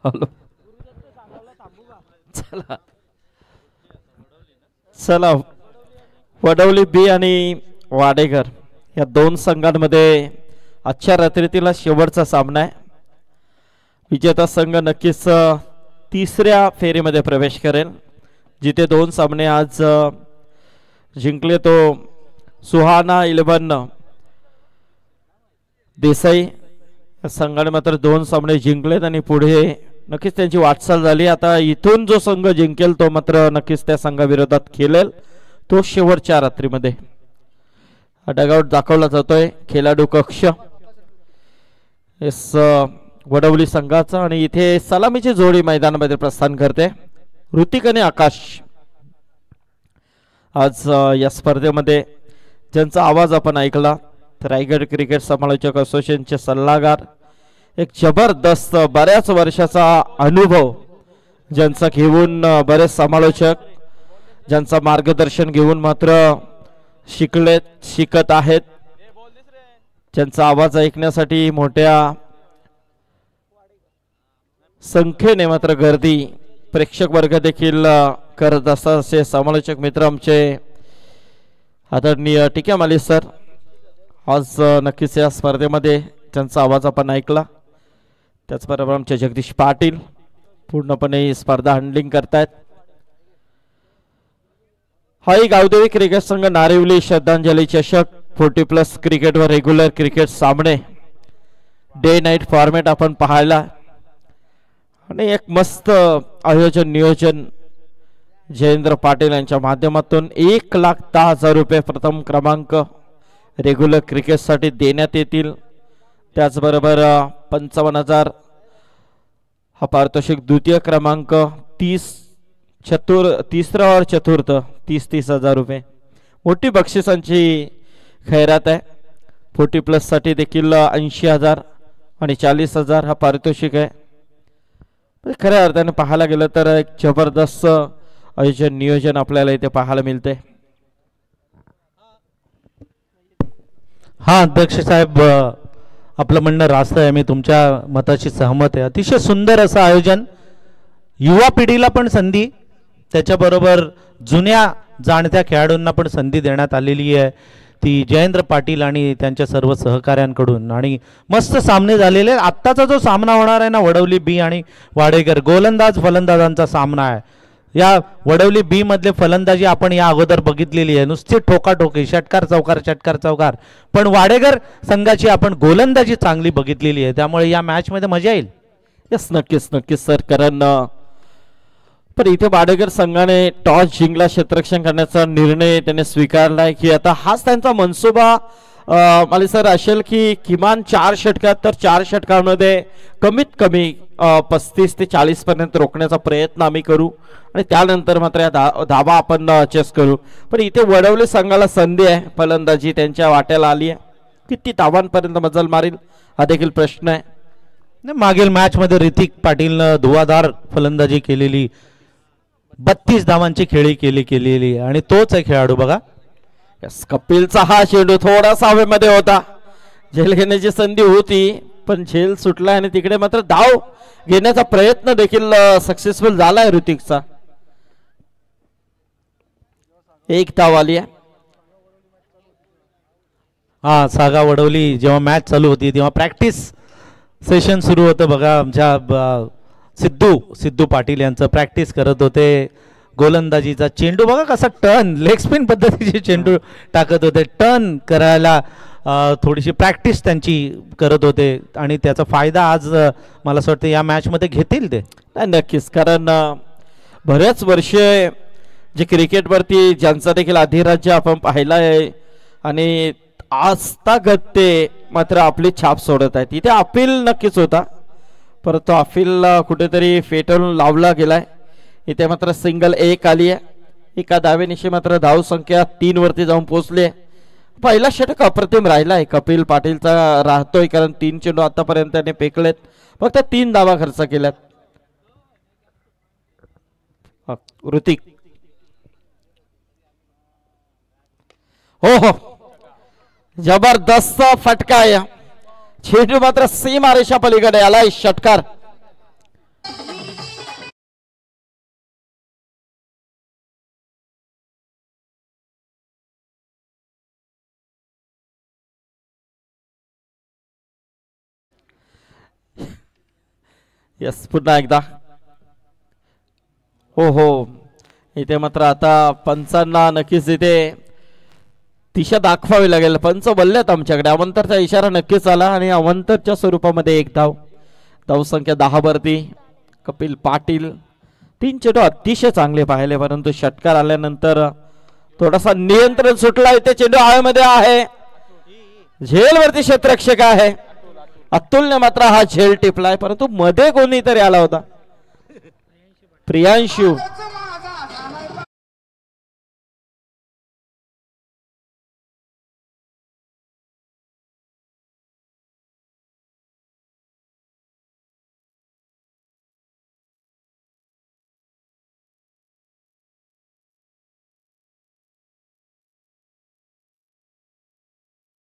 Hello चला चला वडवली बी आणि वाडेकर या दोन संघांमध्ये आजच्या रात्रीतील शेवटचा सामना आहे. विजेता संघ नक्कीच तिसऱ्या फेरीमध्ये प्रवेश करेल. जिथे दोन सामने आज जिंकले तो सुहाना 11 देसाई संघाने मात्र दोन सामने जिंकलेत आणि पुढे नक्कीच त्यांची वाटचाल झाली. आता इथून जो संघ जिंकेल तो मात्र नक्कीच त्या संघाविरोधात खेळेल तो शेवटच्या रात्रीमध्ये. डगआउट दाखवला जातोय खेळाडू कक्ष वडवली संघाचा आणि इथे सलामीची जोडी मैदानामध्ये प्रस्थान करते. ऋतिक आणि आकाश आज या स्पर्धेमध्ये ज्यांचा आवाज आपण ऐकला रायगड क्रिकेट समालोचक असोसिएशनचे सल्लागार एक जबरदस्त बऱ्याच वर्षाचा अनुभव ज्यांचा घेऊन बरेच समालोचक ज्यांचा मार्गदर्शन घेऊन मात्र शिकत आहेत. ज्यांचा आवाज ऐकण्यासाठी मोठ्या संख्येने मात्र गर्दी प्रेक्षक वर्ग देखील करत असतात असे समालोचक मित्र आमचे आदरणीय टिक्या माली सर आज नक्कीच या स्पर्धेमध्ये त्यांचा आवाज आपण ऐकला. त्याचबरोबर आमचे जगदीश पाटील पूर्णपणे ही स्पर्धा हँडलिंग करतायत. हाही गावदेवी क्रिकेट संघ नारिवली श्रद्धांजली चषक 40+ क्रिकेटवर रेग्युलर क्रिकेट सामने डे नाईट फॉर्मॅट आपण पाहायला आणि एक मस्त आयोजन नियोजन जयेंद्र पाटील यांच्या माध्यमातून 1,10,000 रुपये प्रथम क्रमांक रेग्युलर क्रिकेटसाठी देण्यात येतील. त्याचबरोबर 55,000 हा पारितोषिक द्वितीय क्रमांक तिसरा और चतुर्थ 30,000 रुपये मोठी बक्षिसांची खैरात आहे. 40+ साठी देखील 80,000 आणि 40,000 हा पारितोषिक आहे. खऱ्या अर्थाने पाहायला गेलं तर एक जबरदस्त आयोजन नियोजन आपल्याला इथे पाहायला मिळते. हा अध्यक्ष साहेब आपलं म्हणणं रास्त आहे. मी तुमच्या मताशी सहमत आहे. अतिशय सुंदर असं आयोजन युवा पिढीला पण संधी त्याच्याबरोबर जुन्या जाणत्या खेळाडूंना पण संधी देण्यात आलेली आहे ती जयेंद्र पाटील आणि त्यांच्या सर्व सहकाऱ्यांकडून आणि मस्त सामने झालेले. आत्ताचा जो सामना होणार आहे ना वडवली बी आणि वाडेकर गोलंदाज फलंदाजांचा सामना आहे. या वडवली बी मधले फलंदाजी आपण या अगोदर बघितलेली आहे नुसती ठोकाठोकी षटकार चौकार पण वाडेकर संघाची आपण गोलंदाजी चांगली बघितलेली आहे त्यामुळे या मॅच मध्ये मजा येईल. यस नक्कीच सर कारण पण इथे वाडेकर संघाने टॉस जिंकला क्षेत्ररक्षण करण्याचा निर्णय त्याने स्वीकारलाय की आता हाच त्यांचा मनसुबा माली सर असेल की किमान 4 षटकात तर 4 षटकांमध्ये कमीत कमी 35 ते 40 पर्यंत रोखण्याचा प्रयत्न आम्ही करू आणि त्यानंतर मात्र या धावा आपण चेस करू. पण इथे वडवले संघाला संधी आहे फलंदाजी त्यांच्या वाट्याला आली आहे. किती धावांपर्यंत मजल मारील हा देखील प्रश्न आहे. मागील मॅच मध्ये ऋतिक पाटीलनं धुवाधार फलंदाजी केलेली 32 धावांची खेळी केलेली आणि तोच आहे खेळाडू बघा. कपिलचा हा चेंडू थोडासा हवेमध्ये होता. झेल घेण्याची संधी होती पण झेल सुटला आणि तिकडे मात्र धाव घेण्याचा प्रयत्न देखील सक्सेसफुल झालाय ऋतिकचा. 1 धाव आली आहे. हा सागा वडवली जेव्हा मॅच चालू होती तेव्हा प्रॅक्टिस सेशन सुरू होतं बघा. आमच्या सिद्धू पाटील यांचं प्रॅक्टिस करत होते. गोलंदाजीचा चेंडू बघा कसा टर्न लेग स्पिन पद्धतीचे चेंडू टाकत होते. टर्न करायला थोडीशी प्रॅक्टिस त्यांची करत होते आणि त्याचा फायदा आज मला असं वाटतं या मॅच मध्ये घेतील ते. नक्कीच कारण बरेच वर्षे जे क्रिकेटवरती ज्यांचा देखील अधिराज्य आपण पाहिला आहे आणि आजतागत ते मात्र आपली छाप सोडत आहेत. इथे अपील नक्कीच होता परंतु अपील कुठेतरी फेटाळून लावला गेलाय. इथे मात्र सिंगल 1 आली आहे. एका धावेनिशी मात्र धाव संख्या 3 वरती जाऊन पोहोचली आहे. पहिला षटक अप्रतिम राहिला आहे कपिल पाटीलचा राहतोय कारण 3 चेंडू आतापर्यंत त्याने फेकलेत फक्त 3 धावा खर्च केल्यात. ऋतिक हो जबरदस्त फटका आहे. चेंडू मात्र सीमारेषा पलीकडे आलाय. षटकार यस पुन्हा एकदा हो इथे मात्र आता पंचांना नक्कीच इथे दिशा दाखवावी लागेल. पंच बोललेत आमच्याकडे अवंतरचा इशारा नक्कीच आला आणि अवंतरच्या स्वरूपामध्ये एक धाव संख्या 10 वरती कपिल पाटील. 3 चेंडू अतिशय चांगले पाहिले परंतु षटकार आल्यानंतर थोडासा नियंत्रण सुटला. इथे चेंडू हवेमध्ये आहे, झेल वरती क्षेत्ररक्षक आहे. अतुलने मात्र हा झेल टिपलाय परंतु मध्ये कोणीतरी आला होता, प्रियांशू.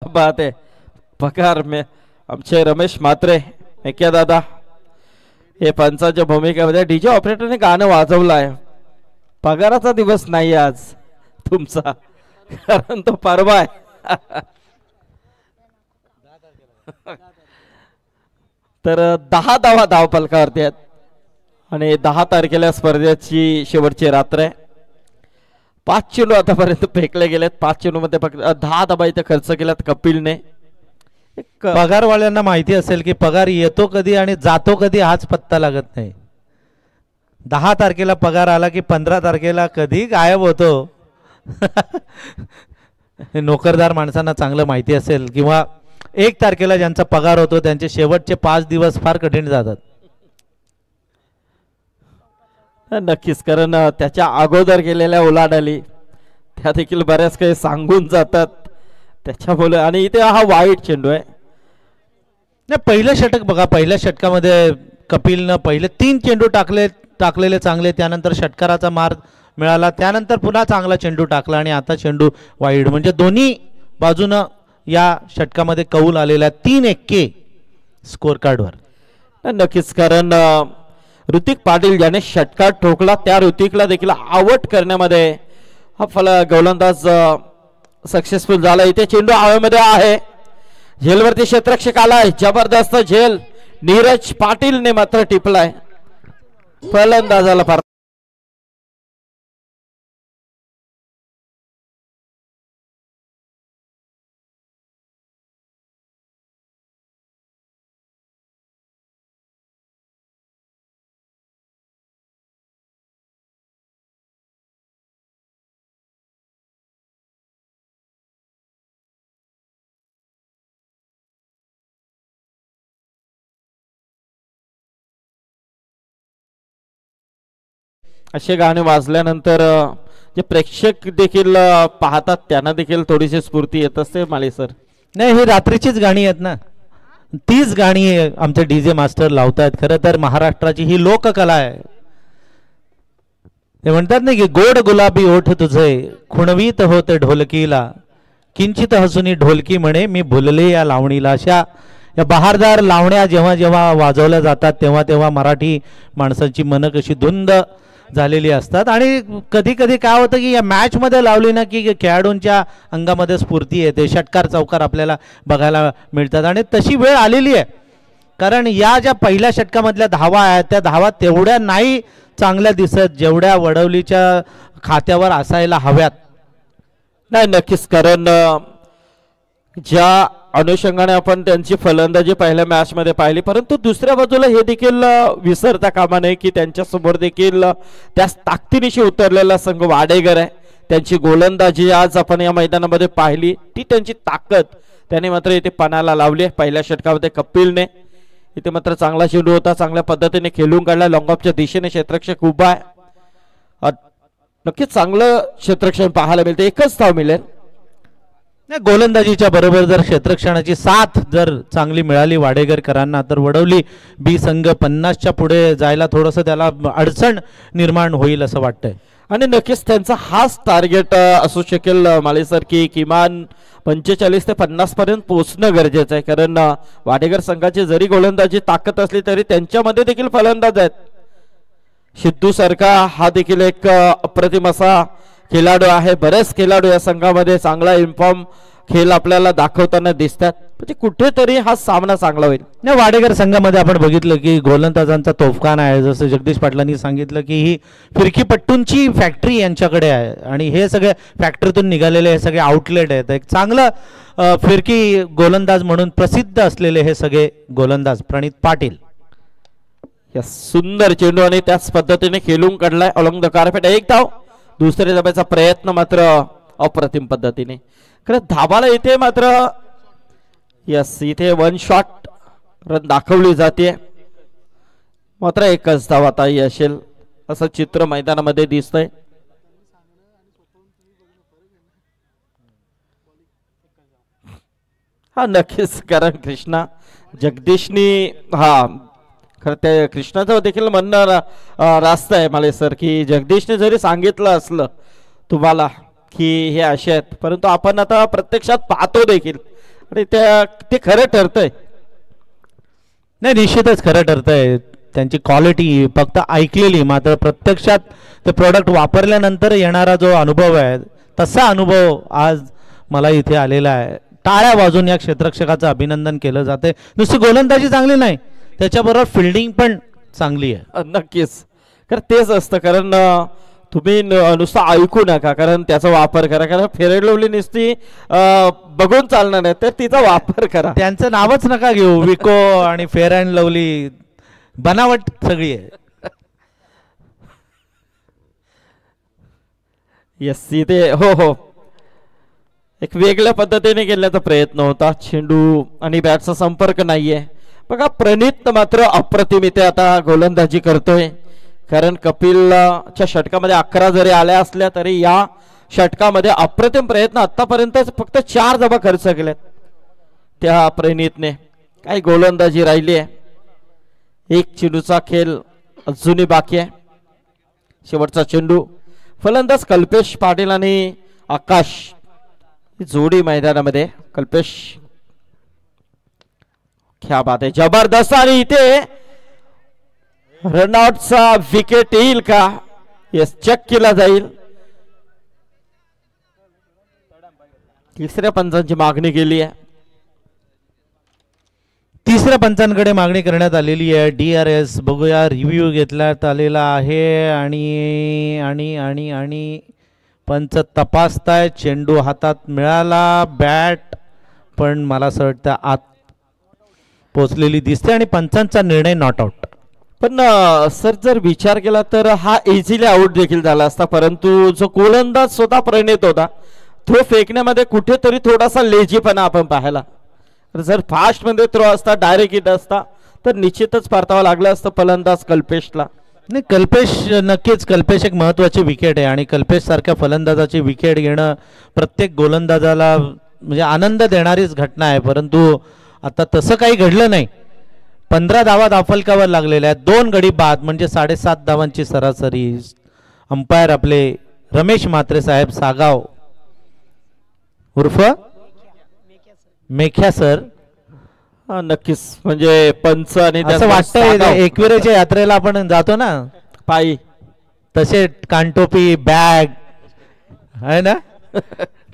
बात आहे पगार में आमचे रमेश म्हात्रे क्या दादा हे पंचाच्या भूमिकेमध्ये डीजे ऑपरेटरने गाणं वाजवलं आहे. पगाराचा दिवस नाही आज तुमचा, कारण तो परवा आहे. तर 10 धावा धावफलकावरती आहेत आणि 10 तारखेला स्पर्धेची शेवटची रात्र आहे. 5 चेंडू आतापर्यंत फेकले गेलेत. 5 चेंडू मध्ये फक्त 10 धावा इथे खर्च केल्यात कपिलने. पगारवाल्यांना माहिती असेल की पगार येतो कधी आणि जातो कधी हाच पत्ता लागत नाही. 10 तारखेला पगार आला की 15 तारखेला कधी गायब होतो. नोकरदार माणसांना चांगलं माहिती असेल, किंवा 1 तारखेला ज्यांचा पगार होतो त्यांचे शेवटचे 5 दिवस फार कठीण जातात. नक्कीच, कारण त्याच्या अगोदर केलेल्या उलाढाली त्या देखील बऱ्याच काही सांगून जातात त्याच्यामुळे. आणि इथे हा वाईट चेंडू आहे. नाही, पहिलं षटक बघा, पहिल्या षटकामध्ये कपिलनं पहिले 3 चेंडू टाकलेले चांगले, त्यानंतर षटकाराचा मार्ग मिळाला, त्यानंतर पुन्हा चांगला चेंडू टाकला आणि आता चेंडू वाईड. म्हणजे दोन्ही बाजूनं या षटकामध्ये कौल आलेला 3-1 स्कोर कार्डवर. नक्कीच, कारण ऋतिक पाटील ज्याने षटकार ठोकला त्या ऋतिकला देखील आउट करण्यामध्ये हा गोलंदाज सक्सेसफुल झाला. इथे चेंडू हवेमध्ये आहे, झेलवरती क्षेत्ररक्षक आलाय, जबरदस्त झेल नीरज पाटीलने मात्र टिपलाय. फलंदाजाला फार असे गाणे वाजल्यानंतर जे प्रेक्षक देखील पाहतात त्यांना देखील थोडीशी स्फूर्ती येत असते माळे सर. नाही, ही रात्रीचीच गाणी आहेत ना, तीच गाणी आमचे डीजे मास्टर लावतात. खरं तर महाराष्ट्राची ही लोककला आहे. ते म्हणतात ना की गोड गुलाबी ओठ तुझे खुणवीत होते ढोलकीला, किंचित हसुनी ढोलकी म्हणे मी भुलले या लावणीला. अशा या बहारदार लावण्या जेव्हा जेव्हा वाजवल्या जातात तेव्हा तेव्हा मराठी माणसांची मन कशी धुंद झालेली असतात. आणि कधी कधी काय होतं की या मॅच मध्ये लावली ना की खेळाडूंच्या अंगामध्ये स्फूर्ती येते, षटकार चौकार आपल्याला बघायला मिळतात. आणि तशी वेळ आलेली आहे, कारण या ज्या पहिल्या षटकामधल्या धावा आहेत त्या धावा तेवढ्या नाही चांगल्या दिसत जेवढ्या वडवलीच्या खात्यावर असायला हव्यात. नाही, नक्कीच, कारण ज्या अनुषंगाने आपण त्यांची फलंदाजी पहिल्या मॅच मध्ये पाहिली, परंतु दुसऱ्या बाजूला हे देखील विसरता कामा नये की त्यांच्या समोर देखील त्याच ताकदीनिशी उतरलेला संघ वाडेगर आहे. त्यांची गोलंदाजी आज आपण या मैदानामध्ये पाहिली, ती त्यांची ताकद त्याने मात्र इथे पणाला लावली. पहिल्या षटकामध्ये कपिलने इथे मात्र चांगला चेंडू होता, चांगल्या पद्धतीने खेळून काढला. लॉंगऑफच्या दिशेने क्षेत्ररक्षक उभा आहे. नक्कीच चांगलं क्षेत्ररक्षण पाहायला मिळते. एकच धाव मिळेल. गोलंदाजीच्या बरोबर जर क्षेत्ररक्षणाची साथ जर चांगली मिळाली वाडेकरांना तर वडवली बी संघ 50च्या पुढे जायला थोडंसं त्याला अडचण निर्माण होईल असं वाटतंय. आणि नक्कीच त्यांचा हाच टार्गेट असू शकेल माळे सर की किमान 45 ते 50 पर्यंत पोहोचणं गरजेचं आहे. कारण वाडेकर संघाची जरी गोलंदाजी ताकद असली तरी त्यांच्यामध्ये देखील फलंदाज आहेत. सिद्धू सारखा हा देखील एक अप्रतिम असा खेळाडू आहे. बरेच खेळाडू या संघामध्ये चांगला इन्फॉर्म खेळ आपल्याला दाखवताना दिसतात, म्हणजे कुठेतरी हा सामना चांगला होईल. या वाडेकर संघामध्ये आपण बघितलं की गोलंदाजांचा तोफखाना आहे. जसं जगदीश पाटलांनी सांगितलं की ही फिरकीपट्टूंची फॅक्टरी यांच्याकडे आहे आणि हे सगळे फॅक्टरीतून निघालेले हे सगळे आउटलेट आहेत. एक चांगलं फिरकी गोलंदाज म्हणून प्रसिद्ध असलेले हे सगळे गोलंदाज प्रणित पाटील. या सुंदर चेंडू आणि त्याच पद्धतीने खेळून काढलाय अलॉंग द कारपेट. एक धाव. दुसऱ्या धाब्याचा प्रयत्न मात्र अप्रतिम पद्धतीने. खरं धाबाला इथे मात्र यस इथे वन शॉट रन दाखवली जाते, मात्र एकच धाव आता असेल असं चित्र मैदानामध्ये दिसतंय. हा नक्कीच, कारण कृष्णा जगदीशनी हा खरं त्या कृष्णाचं देखील म्हणणं रास्त आहे मला सर, की जगदीशने जरी सांगितलं असलं तुम्हाला की हे असे आहेत, परंतु आपण आता प्रत्यक्षात पाहतो देखील आणि ते खरं ठरतंय. नाही, निश्चितच खरं ठरतंय. त्यांची क्वालिटी फक्त ऐकलेली, मात्र प्रत्यक्षात ते प्रोडक्ट वापरल्यानंतर येणारा जो अनुभव आहे तसा अनुभव आज मला इथे आलेला आहे. टाळ्या वाजून या क्षेत्ररक्षकाचं अभिनंदन केलं जाते. नुसती गोलंदाजी चांगली नाही, त्याच्याबरोबर फिल्डिंग पण चांगली आहे. नक्कीच, कारण तेच असतं. कारण तुम्ही नुसतं ऐकू नका, कारण त्याचा वापर करा. कारण फेरडलवली नुसती बघून चालणार नाही, तर तिचा वापर करा. त्यांचं नावच नका घेऊ, विको आणि फेअर अँड लवली बनावट सगळी आहे. येस, इथे हो हो एक वेगळ्या पद्धतीने केल्याचा प्रयत्न होता. चेंडू आणि बॅटचा संपर्क नाहीये. बघा प्रणित मात्र अप्रतिम इथे आता गोलंदाजी करतोय, कारण कपिलच्या षटकामध्ये 11 जरी आल्या असल्या तरी या षटकामध्ये अप्रतिम प्रयत्न आतापर्यंत फक्त 4 धावा खर्च केल्यात त्या प्रणितने. काही गोलंदाजी राहिली आहे. एक चेंडूचा खेळ अजूनही बाकी आहे. शेवटचा चेंडू. फलंदाज कल्पेश पाटील आणि आकाश जोडी मैदानामध्ये. कल्पेश क्या बात आहे, जबरदस्त. आणि इथे रनआउटचा विकेट येईल का? येस, चेक केला जाईल. तिसऱ्या पंचांची मागणी केली आहे. तिसऱ्या पंचांकडे मागणी करण्यात आलेली आहे. DRS बघूया, रिव्ह्यू घेतल्यात आलेला आहे आणि आणि आणि आणि पंच तपासताय. चेंडू हातात मिळाला, बॅट पण मला असं वाटतं आत पोचलेली दिसते आणि पंचांचा निर्णय नॉट आउट. पण सर जर विचार केला तर हा इझिली आउट देखील झाला असता, परंतु जो गोलंदाज स्वतः प्रणित होता तो फेकण्यामध्ये कुठेतरी थोडासा लेजीपणा आपण पाहायला. जर फास्ट मध्ये थ्रो असता, डायरेक्ट हिट असता तर निश्चितच परतावा लागलं असतं फलंदाज कल्पेशला. नाही, कल्पेश नक्कीच, कल्पेश एक महत्त्वाची विकेट आहे आणि कल्पेश सारख्या फलंदाजाची विकेट घेणं प्रत्येक गोलंदाजाला म्हणजे आनंद देणारीच घटना आहे. परंतु आता तसं काही घडलं नाही. 15 धावा दाफलकावर लागलेल्या आहेत. 2 गडी बाद म्हणजे 7.5 धावांची सरासरी. अंपायर आपले रमेश म्हात्रे साहेब सागाव उर्फ मेख्या सर. नक्कीच, म्हणजे पंच आणि असं वाटतं एकविरेच्या यात्रेला आपण जातो ना पायी, तसे कानटोपी, बॅग आहे ना,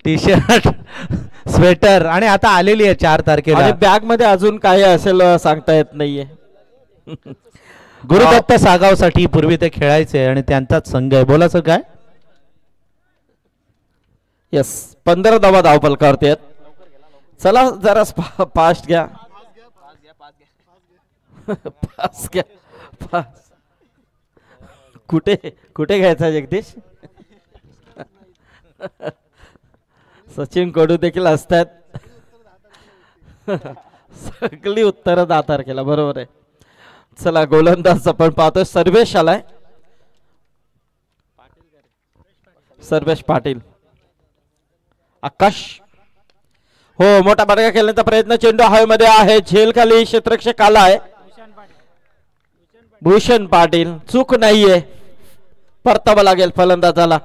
टी शर्ट, स्वेटर आणि आता आलेली आहे 4 तारखेला. बॅग मध्ये अजून काय असेल सांगता येत नाहीये. गुरुदत्त सागावसाठी पूर्वी ते खेळायचे आणि त्यांचाच संघ आहे. बोला सर काय? येस, 15 धावा धावफलकावरती आहेत. चला जरा फास्ट घ्या. पास घ्या, पास. कुठे कुठे घ्यायचा जगदीश? सचिन कडू देखील असतात. सगळी उत्तरं 10 तारखेला, बरोबर आहे. चला गोलंदाज आपण पाहतोय. सर्वेश आलाय, सर्वेश पाटील. आकाश हो, मोठा बडगा खेळण्याचा प्रयत्न. चेंडू हवेमध्ये आहे, झेल खाली क्षेत्ररक्षक आलाय. भूषण पाटील, चूक नाहीये, परतावा लागेल फलंदाजाला.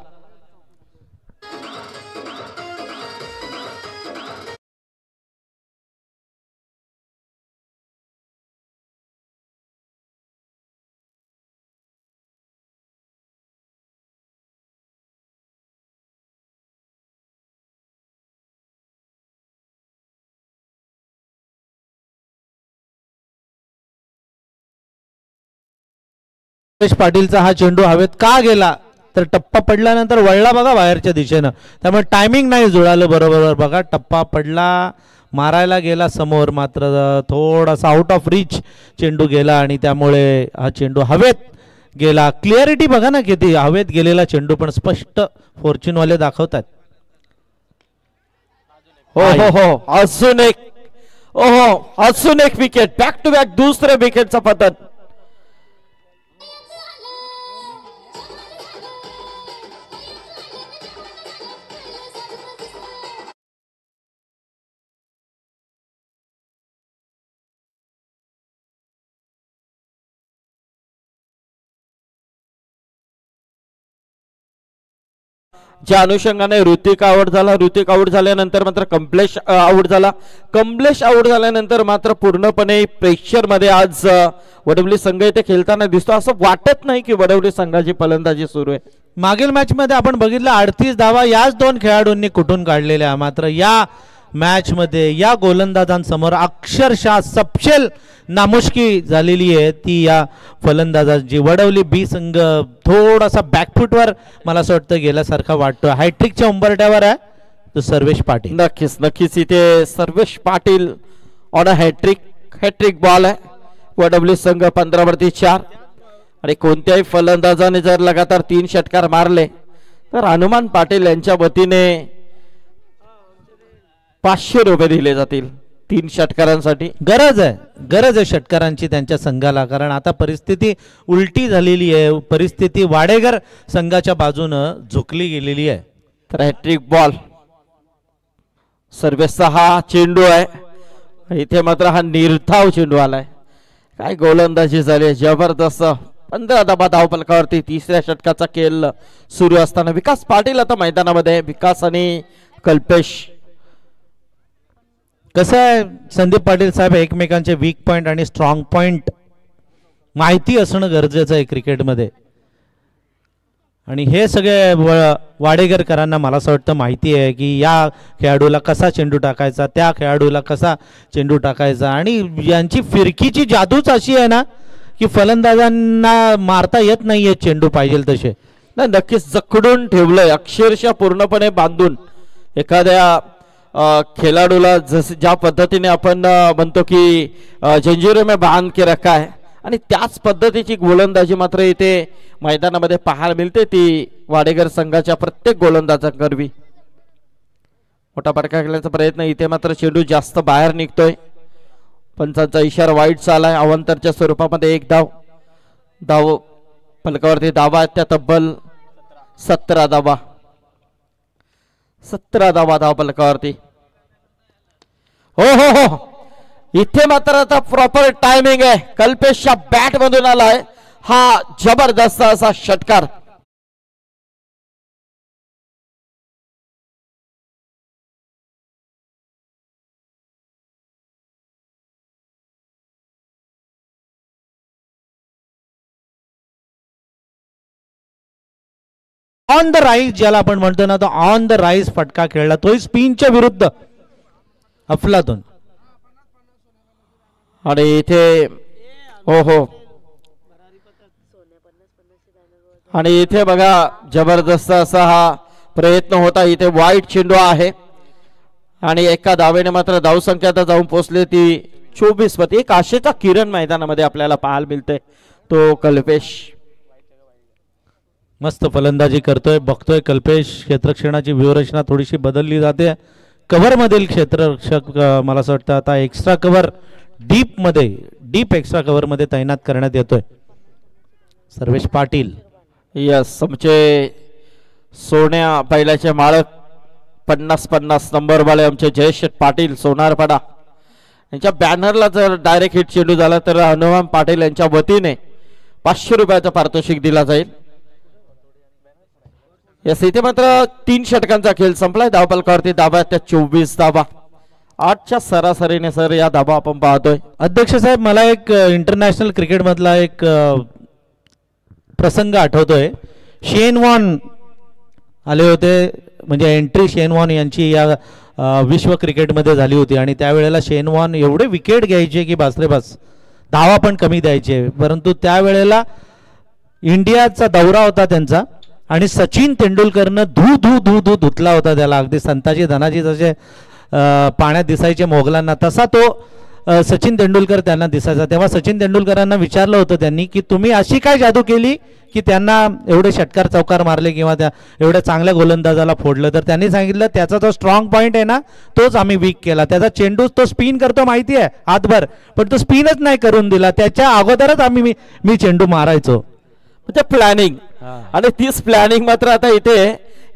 पाटीलचा हा चेंडू हवेत का गेला तर टप्पा पडल्यानंतर वळला बघा बाहेरच्या दिशेनं, त्यामुळे टायमिंग नाही जुळालं बरोबर. बघा टप्पा पडला, मारायला गेला समोर, मात्र थोडासा आउट ऑफ रीच चेंडू गेला आणि त्यामुळे हा चेंडू हवेत गेला. क्लिअरिटी बघा ना किती, हवेत गेलेला चेंडू पण स्पष्ट फॉर्च्यूनवाले दाखवतात. हो हो हो, अजून एक, ओहो अजून एक विकेट, बॅक टू बॅक दुसऱ्या विकेटचा पतन. ज्या अनुषंगाने ऋतिक आउट झाला, ऋतिक आउट झाल्यानंतर मात्र कमलेश आउट झाला, कमलेश आउट झाल्यानंतर मात्र पूर्णपणे प्रेशर मध्ये आज वडवली संघ इथे खेळताना दिसतो. असं वाटत नाही की वडवली संघाची फलंदाजी सुरू आहे. मागील मॅच मध्ये आपण बघितलं 38 धावा याच दोन खेळाडूंनी कुठून काढलेल्या, मात्र या मॅच मध्ये या गोलंदाजांसमोर अक्षरशः सपशेल नामुष्की झालेली आहे ती या फलंदाजांची. वडवली बी संघ थोडासा बॅकफुटवर मला असं वाटतं गेल्यासारखा वाटतो. हॅट्रिकच्या उंबरट्यावर आहे तो सर्वेश पाटील. नक्कीच नक्कीच इथे Sarvesh Patil on a hat-trick ball आहे. वडवली संघ 15 वरती 4 आणि कोणत्याही फलंदाजाने जर लगातार 3 षटकार मारले तर हनुमान पाटील यांच्या वतीने 500 रुपये दिले जातील 3 षटकारांसाठी. गरज आहे षटकारांची त्यांच्या संघाला, कारण आता परिस्थिती उलटी झालेली आहे, परिस्थिती वाडेगर संघाच्या बाजूनं झुकली गेलेली आहे. तर हॅट्रिक बॉल सर्वेचा हा चेंडू आहे, इथे मात्र हा निर्धाव चेंडू आलाय. काय गोलंदाजी झाली जबरदस्त. 15 धावा धावफलकावरती तिसऱ्या षटकाचा खेळ सुरू असताना विकास पाटील आता मैदानामध्ये. विकास आणि कल्पेश. कसं आहे संदीप पाटील साहेब, एकमेकांचे वीक पॉइंट आणि स्ट्रॉंग पॉइंट माहिती असणं गरजेचं आहे क्रिकेटमध्ये, आणि हे सगळे वाडेकरांना मला असं वाटतं माहिती आहे की या खेळाडूला कसा चेंडू टाकायचा, त्या खेळाडूला कसा चेंडू टाकायचा, आणि यांची फिरकीची जादूच अशी आहे ना की फलंदाजांना मारता येत नाहीये चेंडू पाहिजे तसे. नाही नक्कीच जखडून ठेवलंय, अक्षरशः पूर्णपणे बांधून एखाद्या खेळाडूला जसं ज्या पद्धतीने आपण म्हणतो की जंजीरों में बांध के रखा आहे, आणि त्याच पद्धतीची गोलंदाजी मात्र इथे मैदानामध्ये पाहायला मिळते ती वाडेगर संघाच्या प्रत्येक गोलंदाजांकरवी. मोठा फटका खेळण्याचा प्रयत्न, इथे मात्र चेंडू जास्त बाहेर निघतोय. पंचांचा इशारा वाईट चालाय. अवंतरच्या स्वरूपामध्ये 1 धाव फलकावरती धावा त्या तब्बल 17 धावा धाव फलकावरती. हो हो हो, इथे मात्र आता प्रॉपर टायमिंग आहे. कल्पेशच्या बॅट मधून आलाय हा जबरदस्त असा षटकार. ऑन द राईज ज्याला आपण म्हणतो ना, तो ऑन द राईज फटका खेळला, तोही स्पिनच्या विरुद्ध अफलातून. आणि इथे हो हो, आणि इथे बघा जबरदस्त असा हा प्रयत्न होता. इथे वाईट चेंडू आहे आणि एका धावेने मात्र धावसंख्या आता जाऊन पोहोचली ती 24 वरती. एक आशेचा किरण मैदानामध्ये आपल्याला पाहायला मिळते, तो कल्पेश. मस्त फलंदाजी करतोय, बघतोय कल्पेश. क्षेत्ररक्षणाची व्यूहरचना थोडीशी बदलली जाते. कव्हर मधील क्षेत्ररक्षक मला असं वाटतं आता extra cover deep extra cover मध्ये तैनात करण्यात येतोय. सर्वेश पाटील. यस, आमचे सोन्या बैलाचे मालक 50-50 नंबर वाले आमचे जयेश पाटील सोनारपाडा यांच्या बॅनरला जर डायरेक्ट हिट चेंडू झाला तर हनुमान पाटील यांच्या वतीने 500 रुपयाचं पारितोषिक दिला जाईल. यस, इथे मात्र 3 षटकांचा खेळ संपलाय. धावफलकावरती धावा त्या 24 धावा. 8च्या सरासरीने सर या धावा आपण पाहतोय. अध्यक्ष साहेब, मला एक इंटरनॅशनल क्रिकेट मधला एक प्रसंग आठवतोय. शेन वॉन आले होते, म्हणजे एंट्री शेन वॉन यांची या विश्व क्रिकेटमध्ये झाली होती, आणि त्यावेळेला शेन वॉन एवढे विकेट घ्यायचे की बासरे बास, धावा पण कमी द्यायचे, परंतु त्यावेळेला इंडियाचा दौरा होता त्यांचा आणि सचिन तेंडुलकरनं धू धू धू धू धुतला होता त्याला, अगदी संताजी धनाजी जसे पाण्यात दिसायचे मोगलांना तसा तो सचिन तेंडुलकर त्यांना दिसायचा. तेव्हा सचिन तेंडुलकरांना विचारलं होतं त्यांनी की तुम्ही अशी काय जादू केली की त्यांना एवढे षटकार चौकार मारले किंवा त्या एवढ्या चांगल्या गोलंदाजाला फोडलं. तर त्यांनी सांगितलं त्याचा जो स्ट्रॉंग पॉईंट आहे ना तोच आम्ही वीक केला. त्याचा चेंडू तो स्पिन करतो माहिती आहे हातभर, पण तो स्पिनच नाही करून दिला. त्याच्या अगोदरच मी चेंडू मारायचो. म्हणजे प्लॅनिंग, आणि तीच प्लॅनिंग मात्र आता इथे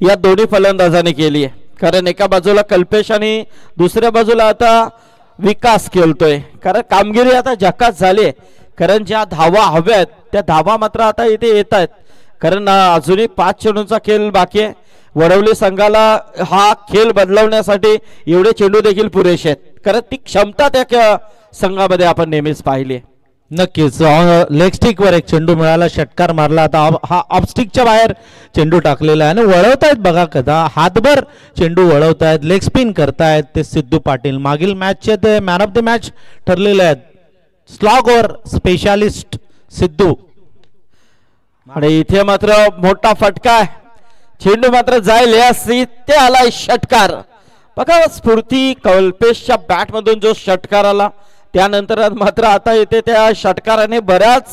या दोन्ही फलंदाजांनी केली आहे. कारण एका बाजूला कल्पेश आणि दुसऱ्या बाजूला आता विकास खेळतोय. कारण कामगिरी आता झकास झाली आहे. कारण ज्या धावा हव्यात त्या धावा मात्र आता इथे येत आहेत. कारण अजूनही 5 चेंडूंचा खेळ बाकी आहे. वडवली संघाला हा खेळ बदलवण्यासाठी एवढे चेंडू देखील पुरेसे आहेत. कारण ती क्षमता त्या संघामध्ये आपण नेहमीच पाहिली आहे. नक्कीच लेग स्टिक वर एक चेंडू मिळाला, षटकार मारला. आता हा ऑफ स्टिकच्या बाहेर चेंडू टाकलेला आहे आणि वळवतायत बघा कदा हातभर चेंडू वळवतायत, लेग स्पिन करतायत ते सिद्धू पाटील. मागील मॅचचे ते मॅन ऑफ द मॅच ठरलेले आहेत. Slog over specialist Sidhu. आणि इथे मात्र मोठा फटका आहे. चेंडू मात्र जाईल ते आलाय षटकार. बघा स्फूर्ती कल्पेशच्या बॅट मधून जो षटकार आला त्यानंतर मात्र आता इथे त्या षटकाराने बऱ्याच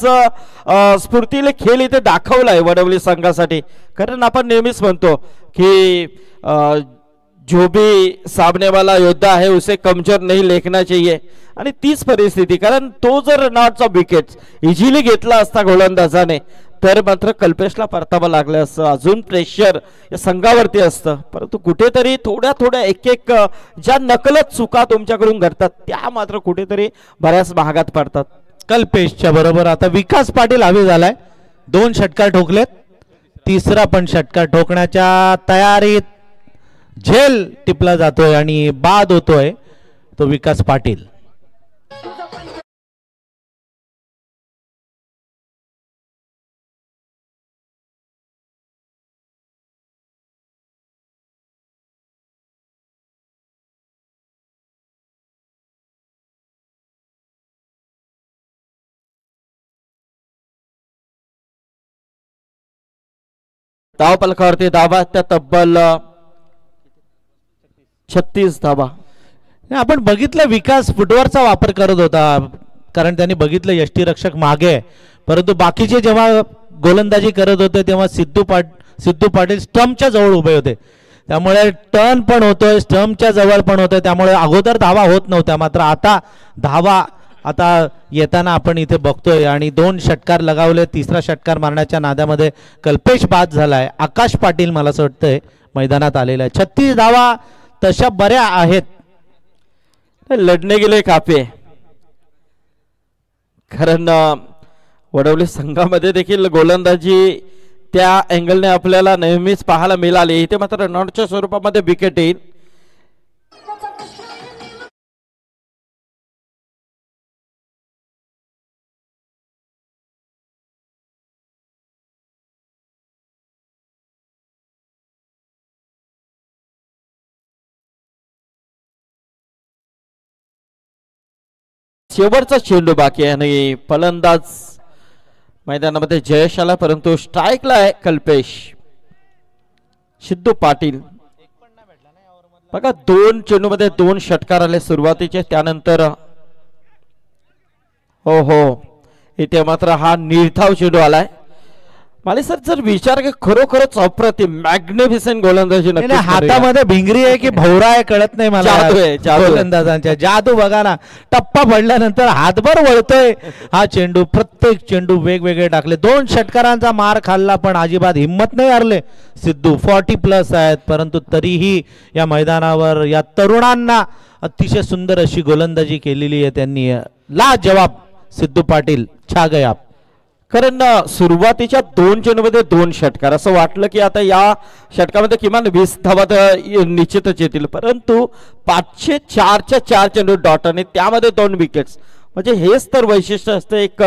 स्फूर्तीले खेळ इथे दाखवलाय वडवली संघासाठी. कारण आपण नेहमीच म्हणतो की जो भी सामने वाला योद्धा है उसे कमजोर नहीं लेखना चाहिए. आणि तीच परिस्थिती, कारण तो जर रनआउटचा विकेट इझिली घेतला असता गोलंदाजाने तर मात्र कल्पेशला परतावं लागलं असतं. अजून प्रेशर या संघावरती असतं. परंतु कुठेतरी थोड्या एक ज्या नकलत चुका तुमच्याकडून घडतात त्या मात्र कुठेतरी बऱ्याच महागात पडतात. कल्पेशच्या बरोबर आता विकास पाटील हवे झालाय. 2 षटकार ठोकलेत, तिसरा पण षटकार ठोकण्याच्या तयारीत. झेल टिपला जातोय आणि बाद होतोय तो विकास पाटील. धाव पलकावरती धावा त्या तब्बल 36 धावा. आपण बघितलं विकास फुटवर्कचा वापर करत होता कारण त्यांनी बघितलं यष्टीरक्षक मागे, परंतु बाकीचे जेव्हा गोलंदाजी करत होते तेव्हा सिद्धू पाटील स्टंपच्या जवळ उभे होते. त्यामुळे टर्न पण होतोय, स्टंपच्या जवळ पण होतोय. त्यामुळे अगोदर धावा होत नव्हत्या, मात्र आता धावा आता येताना आपण इथे बघतोय. आणि 2 षटकार लगावले. तिसरा षटकार मारण्याच्या नादामध्ये कल्पेश बाद झालाय. आकाश पाटील मला असं वाटतंय मैदानात आलेला आहे. 36 धावा तशा बऱ्या आहेत. लढणे गेले कापे. कारण वडवली संघामध्ये देखील गोलंदाजी त्या अँगलने आपल्याला नेहमीच पाहायला मिळाली. इथे मात्र रनआउटच्या स्वरूपामध्ये विकेट येईल. शेवटचा चेंडू बाकी आहे आणि फलंदाज मैदानामध्ये जयश आला, परंतु स्ट्राईकला आहे कल्पेश. सिद्धू पाटील बघा 2 चेंडू मध्ये 2 षटकार आले सुरुवातीचे. त्यानंतर हो इथे मात्र हा निर्धाव चेंडू आलाय. माले सर जर विचार की खरोखरच अप्रतिम मॅग्निफिसंट गोलंदाजी. हातामध्ये भिंगरी आहे की भौरा आहे कळत नाही मला. गोलंदाजांच्या जादू बघा ना. टप्पा पडल्यानंतर हातभर वळतोय हा चेंडू. प्रत्येक चेंडू वेगवेगळे टाकले. 2 षटकारांचा मार खाल्ला पण अजिबात हिंमत नाही हारले सिद्धू. 40+ आहेत, परंतु तरीही या मैदानावर या तरुणांना अतिशय सुंदर अशी गोलंदाजी केलेली आहे त्यांनी. लाजवाब सिद्धू पाटील छा गया. कारण सुरुवातीच्या 2 चेंडूमध्ये 2 षटकार असं वाटलं की आता या षटकामध्ये किमान 20 धावा निश्चितच येतील, परंतु 504च्या 4 चेंडू डॉट आणि त्यामध्ये 2 विकेट्स. म्हणजे हेच तर वैशिष्ट्य असतं एक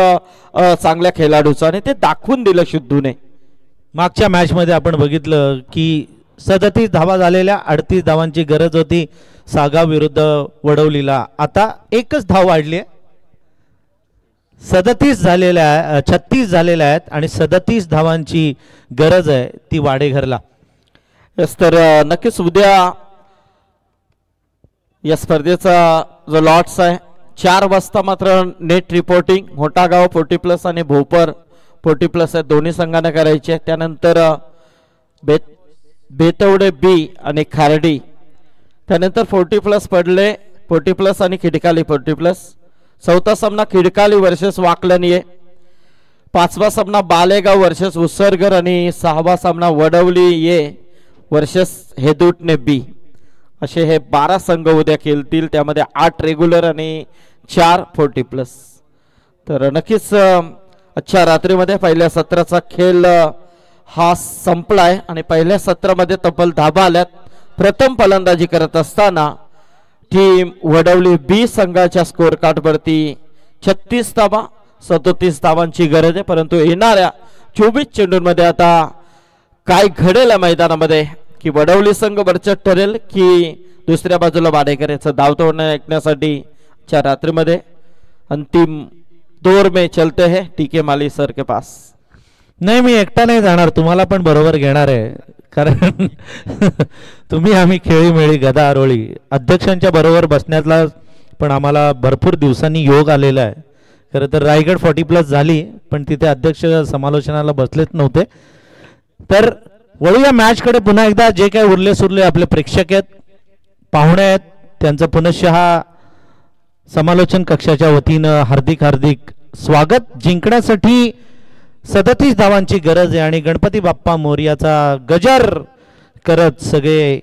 चांगल्या खेळाडूचं आणि ते दाखवून दिलं सिद्धूने. मागच्या मॅच मध्ये आपण बघितलं की 37 धावा झालेल्या, 38 धावांची गरज होती सागाव विरुद्ध वडवलीला. आता 1च धाव वाढली आहे. 37 झालेल्या 36 झालेल्या आहेत आणि 37 धावांची गरज आहे ती वाडेघरला. यस, तर नक्कीच उद्या या स्पर्धेचा जो लॉट्स आहे 4 वाजता मात्र नेट रिपोर्टिंग मोठागाव 40+ आणि भोपर 40+ आहे दोन्ही संघांना करायचे. त्यानंतर बेतवडे बी आणि खारडी, त्यानंतर 40+ पडले 40+ आणि खिडकाली 40+. चौथा सामना खिडकाली वर्सेस वाकलनी आहे. 5वा सामना बालेगाव वर्सेस उसरगर आणि 6वा सामना वडवली ये वर्सेस हेदुटणे बी. असे हे 12 संघ उद्या खेळतील, त्यामध्ये 8 रेग्युलर आणि 4 40+. तर नक्कीच आजच्या रात्रीमध्ये पहिल्या सत्राचा खेळ हा संपलाय आणि पहिल्या सत्रामध्ये तब्बल धाबा आल्यात. प्रथम फलंदाजी करत असताना टीम वडवली बी संघाच्या स्कोअर कार्डवरती 36 धाबा 37 धावांची गरज आहे. परंतु येणाऱ्या 24 चेंडूंमध्ये आता काय घडेल या मैदानामध्ये, की वडवली संघ बरचट ठरेल की दुसऱ्या बाजूला वाडेकर याचं धावतोड ऐकण्यासाठी च्या रात्रीमध्ये अंतिम दौर में चलते हैं टीके माली सर के पास. नाही, मी एकटा नाही जाणार, तुम्हाला पण बरोबर घेणार आहे, कारण तुम्ही आम्ही खेळीमेळी गदा आरोळी अध्यक्षांच्या बरोबर बसण्यातला पण आम्हाला भरपूर दिवसांनी योग आलेला आहे. खरं तर रायगड 40+ झाली पण तिथे अध्यक्ष समालोचनाला बसलेच नव्हते. तर वळूया मॅचकडे पुन्हा एकदा. जे काही उरले सुरले आपले प्रेक्षक आहेत, पाहुणे आहेत, त्यांचं पुनश्च समालोचन कक्षाच्या वतीनं हार्दिक हार्दिक स्वागत. जिंकण्यासाठी 37 धावांची गरज आहे आणि गणपती बाप्पा मोरयाचा गजर करत सगळे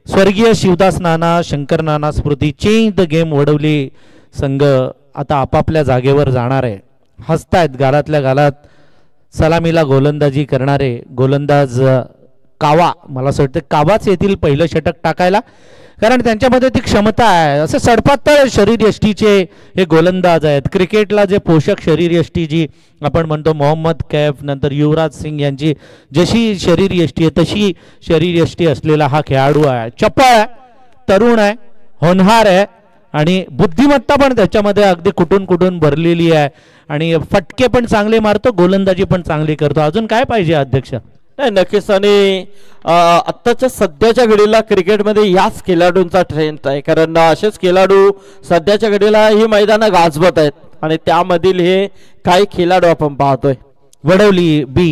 स्वर्गीय शिवदास नाना, शंकर नाना स्मृती चेंज द गेम वडवली संघ आता आपापल्या जागेवर जाणार आहे. हसतायत गालातल्या गालात. सलामीला गोलंदाजी करणारे गोलंदाज कावा, मला असं वाटतं कावाच येतील पहिलं षटक टाकायला, कारण त्यांच्यामध्ये ती क्षमता आहे. असं सडपातळ शरीर यष्टीचे हे गोलंदाज आहेत. क्रिकेटला जे पोषक शरीर यष्टी जी आपण म्हणतो, मोहम्मद कैफ नंतर युवराज सिंग यांची जशी शरीर यष्टी आहे तशी शरीर यष्टी असलेला हा खेळाडू आहे. चपळ आहे, तरुण आहे, होनहार आहे आणि बुद्धिमत्ता पण त्याच्यामध्ये अगदी कुठून कुठून भरलेली आहे आणि फटके पण चांगले मारतो, गोलंदाजी पण चांगली करतो. अजून काय पाहिजे अध्यक्ष? नाही, नक्कीच. आणि आत्ताच्या सध्याच्या घडीला क्रिकेटमध्ये याच खेळाडूंचा ट्रेंड आहे, कारण असेच खेळाडू सध्याच्या घडीला ही मैदानं गाजवत आहेत आणि त्यामधील हे काही खेळाडू आपण पाहतोय. वडवली बी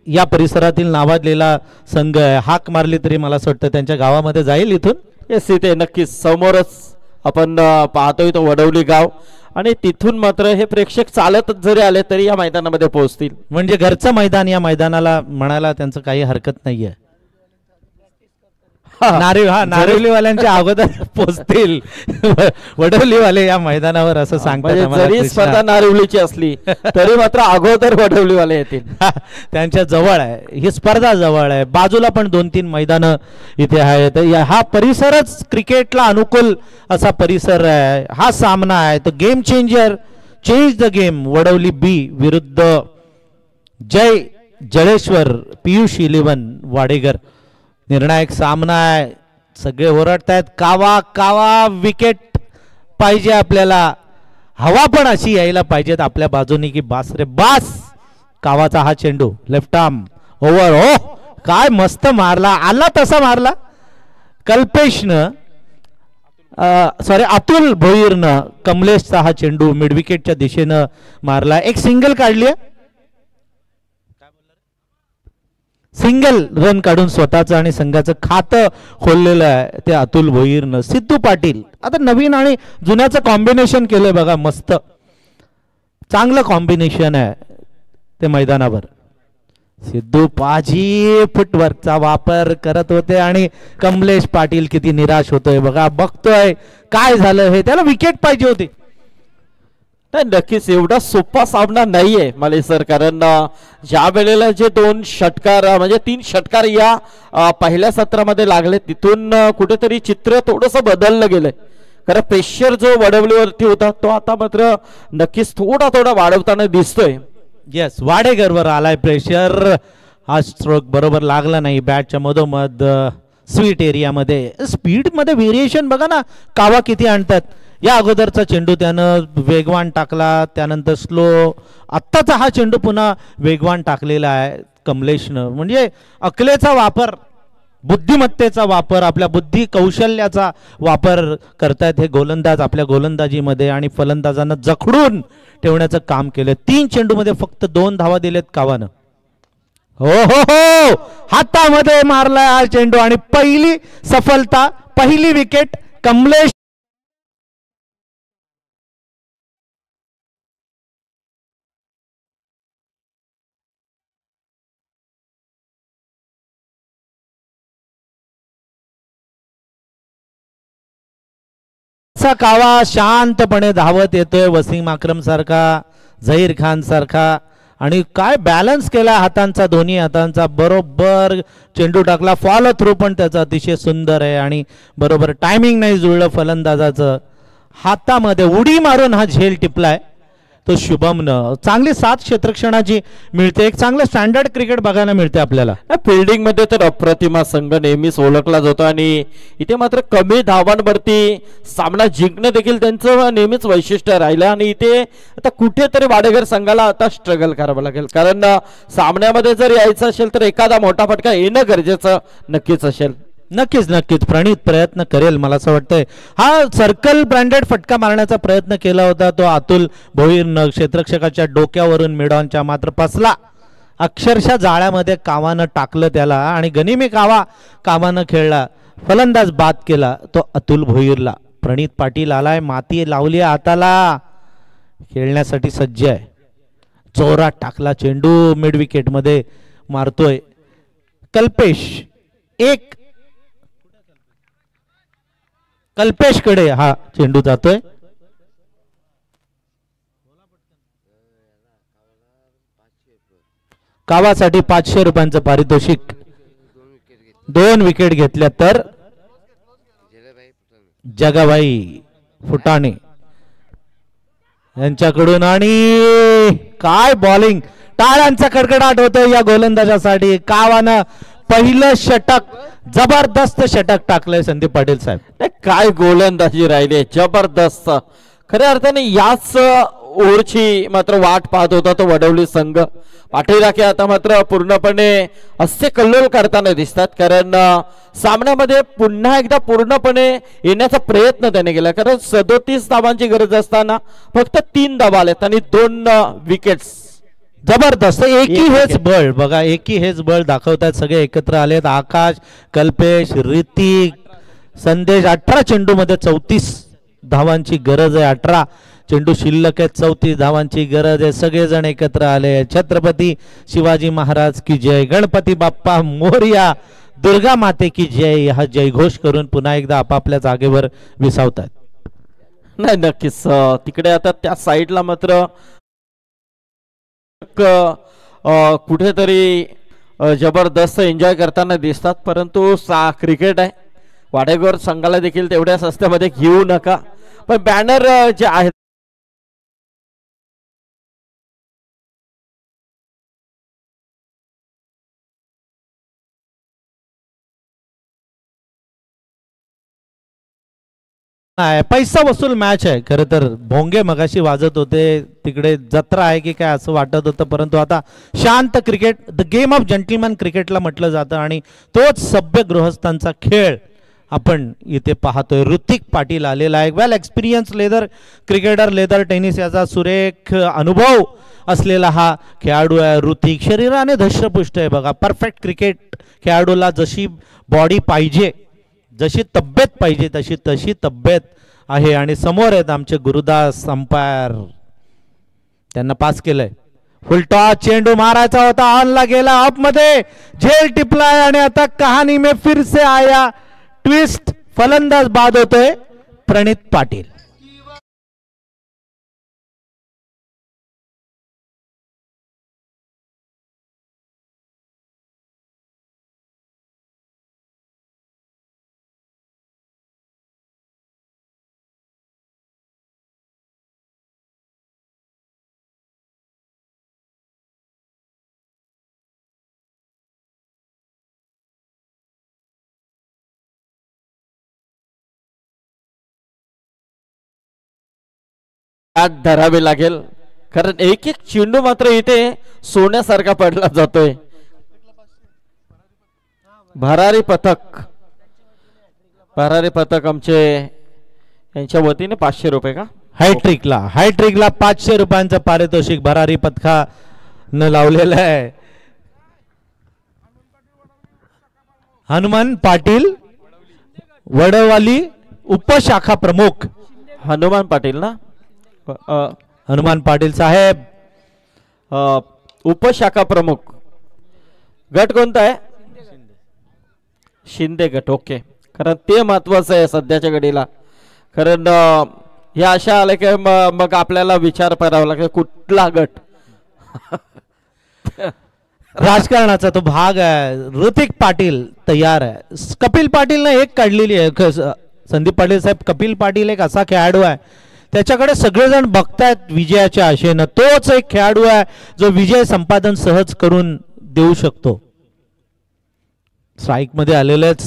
या परिसरातील नावाजलेला संघ आहे. हाक मारली तरी मला असं वाटतं त्यांच्या गावामध्ये जाईल इथून. येस, इथे नक्कीच समोरच आपण पाहतोय तो वडवली गाव आणि तिथून मात्र हे प्रेक्षक चालत जरी आले तरी या मैदानामध्ये पोहोचतील. म्हणजे घरचं मैदान या मैदानाला म्हणायला त्यांचं काही हरकत नाहीये. नारिवलीवाल्यांच्या अगोदर पोहोचतील वडवलीवाले या मैदानावर असं सांगतात. जरी स्पर्धा नारिवलीची असली तरी मात्र अगोदर वडवलीवाले येतील. त्यांच्या जवळ आहे ही स्पर्धा, जवळ आहे. बाजूला पण 2-3 मैदानं इथे आहेत. हा परिसरच क्रिकेटला अनुकूल असा परिसर आहे. हा सामना आहे तो game changer, change the game. Vadavali B विरुद्ध जय जळेश्वर पीयूष 11 वाडेगर. निर्णायक सामना आहे. सगळे ओरडतायत कावा कावा, विकेट पाहिजे आपल्याला, हवा पण अशी यायला पाहिजेत आपल्या बाजूनी की बास रे बास. कावाचा हा चेंडू लेफ्ट आर्म ओव्हर. हो, काय मस्त मारला, आला तसा मारला कल्पेशनं, सॉरी अतुल भोईरनं. कमलेशचा हा चेंडू मिड विकेटच्या दिशेनं मारला. एक सिंगल काढली, सिंगल रन काढून स्वतःचं आणि संघाचं खातं खोललेलं आहे ते अतुल भोईरनं. सिद्धू पाटील आता नवीन आणि जुन्याचं कॉम्बिनेशन केलंय बघा, मस्त चांगलं कॉम्बिनेशन आहे ते मैदानावर. सिद्धू पाजी फुटवर्कचा वापर करत होते आणि कमलेश पाटील किती निराश होतोय बघा. बघतोय काय झालं हे, त्याला विकेट पाहिजे होती. नक्कीच एवढा सोपा सामना नाहीये माले सर, कारण ज्या वेळेला जे 2 षटकार म्हणजे 3 षटकार या पहिल्या सत्रामध्ये लागले तिथून कुठेतरी चित्र थोडंसं बदललं गेलंय. कारण प्रेशर जो वडवलीवरती होता तो आता मात्र नक्कीच थोडा वाढवताना दिसतोय. येस, वाडेगरवर आलाय प्रेशर. हा स्ट्रोक बरोबर लागला नाही बॅटच्या मधोमध स्वीट एरियामध्ये. स्पीड मध्ये व्हेरिएशन बघा ना, कावा किती आणतात. या अगोदरचा चेंडू त्यानं वेगवान टाकला, त्यानंतर स्लो, आत्ताचा हा चेंडू पुन्हा वेगवान टाकलेला आहे कमलेशनं. म्हणजे अकलेचा वापर, बुद्धिमत्तेचा वापर, आपल्या बुद्धी कौशल्याचा वापर करतायत हे गोलंदाज आपल्या गोलंदाजीमध्ये, आणि फलंदाजांना जखडून ठेवण्याचं काम केलं. 3 चेंडूमध्ये फक्त 2 धावा दिलेत कावानं. हो हो हो, हातामध्ये मारलाय हा चेंडू आणि पहिली सफलता, पहिली विकेट कमलेश. कावा शांतपणे धावत येतोय, वसीम अक्रम सारखा, झहीर खान सारखा, आणि काय बॅलन्स केला हातांचा, दोन्ही हातांचा. बरोबर चेंडू टाकला, फॉलो थ्रू पण त्याचा अतिशय सुंदर आहे, आणि बरोबर टायमिंग नाही जुळलं फलंदाजाचं. हातामध्ये उडी मारून हा झेल टिपलाय तो शुभमनं. चांगली 7 क्षेत्रक्षणाची मिळते, एक चांगलं स्टँडर्ड क्रिकेट बघायला मिळते आपल्याला. फिल्डिंग मध्ये तर अप्रतिमा संघ नेहमीच ओळखला जातो, आणि इथे मात्र कमी धावांवरती सामना जिंकणं देखील त्यांचं नेहमीच वैशिष्ट्य राहिलं. आणि इथे आता कुठेतरी वाडेकर संघाला आता स्ट्रगल करावं लागेल, कारण सामन्यामध्ये जर यायचं असेल तर एखादा मोठा फटका येणं गरजेचं नक्कीच असेल. नक्कीच नक्कीच प्रणित प्रयत्न करेल, मला असं वाटतंय. हा सर्कल ब्रँडेड फटका मारण्याचा प्रयत्न केला होता तो अतुल भोईरनं, क्षेत्ररक्षकाच्या डोक्यावरून मिडॉनच्या, मात्र फसला. अक्षरशः जाळ्यामध्ये कावानं टाकलं त्याला, आणि गनिमी कावानं खेळला, फलंदाज बाद केला तो अतुल भोईरला. प्रणित पाटील आलाय, माती लावली हाताला, खेळण्यासाठी सज्ज आहे. जोरात टाकला चेंडू, मिड विकेट मध्ये मारतोय कल्पेश. एक कल्पेशकडे हा चेंडू जातोय. कावासाठी 500 रुपयांचं पारितोषिक. 2 विकेट घेतल्या तर जगाबाई फुटाणे यांच्याकडून, आणि काय बॉलिंग, टाळ्यांचा कडकडाट होतोय या गोलंदाजासाठी. कावानं पहिलं षटक, जबरदस्त षटक टाकलंय संदीप पाटील साहेब. काय गोलंदाजी राहिली, जबरदस्त. खऱ्या अर्थाने याच ओरची मात्र वाट पाहत होता तो वडवली संघ. पाटील राखे आता मात्र पूर्णपणे असे कल्लोल करताना दिसतात, कारण सामन्यामध्ये पुन्हा एकदा पूर्णपणे येण्याचा प्रयत्न त्याने केला, कारण 37 धावांची गरज असताना फक्त 3 धावा आल्यात आणि 2 विकेट्स. जबरदस्त, एकी हेच बळ बघा, एकी हेच बळ दाखवतात. सगळे एकत्र आलेत. आकाश, कल्पेश, ऋतिक, संदेश. 18 चेंडू मध्ये 34 धावांची गरज आहे. 18 चेंडू शिल्लक आहेत, 34 धावांची गरज आहे. सगळेजण एकत्र आले. छत्रपती शिवाजी महाराज की जय, गणपती बाप्पा मोरया, दुर्गा माते की जय हा जयघोष करून पुन्हा एकदा आपापल्या जागेवर विसावतात. नाही नक्कीच तिकडे आता त्या साईडला मात्र कुठेतरी जबरदस्त एन्जॉय करताना दिसतात, परंतु क्रिकेट आहे, वाडेकर संघाला देखील तेवढ्या सस्त्यामध्ये घेऊ नका. पण बॅनर जे आहेत पैसा वसूल मॅच आहे. खरं तर भोंगे मगाशी वाजत होते, तिकडे जत्रा आहे की काय असं वाटत होतं, परंतु आता शांत cricket, the game of gentleman क्रिकेटला म्हटलं जातं, आणि तोच सभ्य गृहस्थांचा खेळ आपण इथे पाहतोय. ऋतिक पाटील आलेला आहे, well experience leather cricketer, leather tennis याचा सुरेख अनुभव असलेला हा खेळाडू आहे ऋतिक. शरीराने धष्टपुष्ट आहे बघा, परफेक्ट क्रिकेट खेळाडूला जशी बॉडी पाहिजे, जशी तब्येत पाहिजे तशी तब्येत आहे. आणि समोर आहेत आमचे गुरुदास अंपायर, त्यांना पास केलंय. फुलटॉस चेंडू मारायचा होता, ऑनला गेला, ऑफ मध्ये झेल टिपलाय, आणि आता कहाणी में फिर से आया ट्विस्ट. फलंदाज बाद होतोय प्रणित पाटील. आत धरावे लागेल, कारण एक एक चेंडू मात्र इथे सोन्यासारखा पडला जातोय. भरारी पथक आमचे यांच्या वतीने 500 रुपये का. हायट्रिकला 500 रुपयांचं पारितोषिक भरारी पथकानं लावलेलं आहे. हनुमान पाटील वडवाली उपशाखा प्रमुख. हनुमान पाटील ना. हनुमान पाटील साहेब उपशाखा प्रमुख. गट कोणता आहे. शिंदे गट. ओके, कारण ते महत्वाचं आहे सध्याच्या घडीला. कारण हे अशा आले की मग आपल्याला विचार करावा लागेल कुठला गट. राजकारणाचा तो भाग आहे. ऋतिक पाटील तयार आहे. कपिल पाटीलने एक काढलेली आहे. संदीप पाटील साहेब, कपिल पाटील एक असा खेळाडू आहे त्याच्याकडे सगळेजण बघतायत विजयाच्या आशेनं. तोच एक खेळाडू आहे जो विजय संपादन सहज करून देऊ शकतो. स्ट्राईक मध्ये आलेले आहेत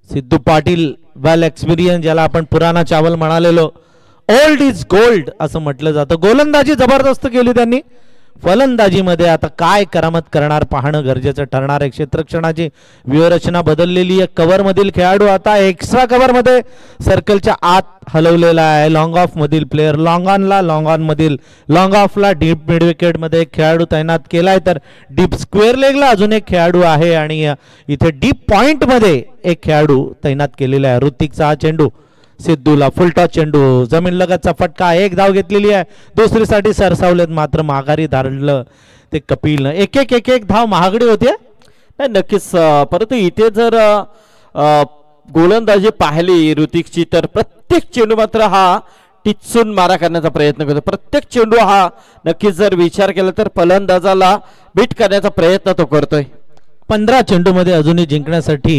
सिद्धू पाटील, वेल एक्सपिरियन्स, ज्याला आपण पुराणा चावल म्हणालेलो. ओल्ड इज गोल्ड असं म्हटलं जातं. गोलंदाजी जबरदस्त केली त्यांनी. फलंदाजीमध्ये आता काय करामत करणार पाहणं गरजेचं ठरणार आहे. क्षेत्ररक्षणाची व्यूहरचना बदललेली आहे. कव्हर मधील खेळाडू आता एक्स्ट्रा कव्हर मध्ये सर्कलच्या आत हलवलेला आहे. लॉंग ऑफ मधील प्लेयर लॉंग ऑन मधील लॉंग ऑफला डीप मिड विकेट मध्ये एक खेळाडू तैनात केलाय, तर डीप स्क्वेअर लेगला अजून एक खेळाडू आहे आणि इथे डीप पॉइंट मध्ये एक खेळाडू तैनात केलेला आहे. ऋतिकचा हा चेंडू सिद्धूला फुलटॉस चेंडू, जमीन लगतचा फटका. एक धाव घेतलेली आहे. दुसरीसाठी सरसावलेत, मात्र माघारी धाडलं ते कपिलनं. एक धाव महागडी होते. नाही नक्कीच, परंतु इथे जर गोलंदाजी पाहिली ऋतिकची तर प्रत्येक चेंडू मात्र हा टिचून मारा करण्याचा प्रयत्न करतो. प्रत्येक चेंडू हा नक्कीच जर विचार केला तर फलंदाजाला बीट करण्याचा प्रयत्न तो करतोय. 15 चेंडू मध्ये अजूनही जिंकण्यासाठी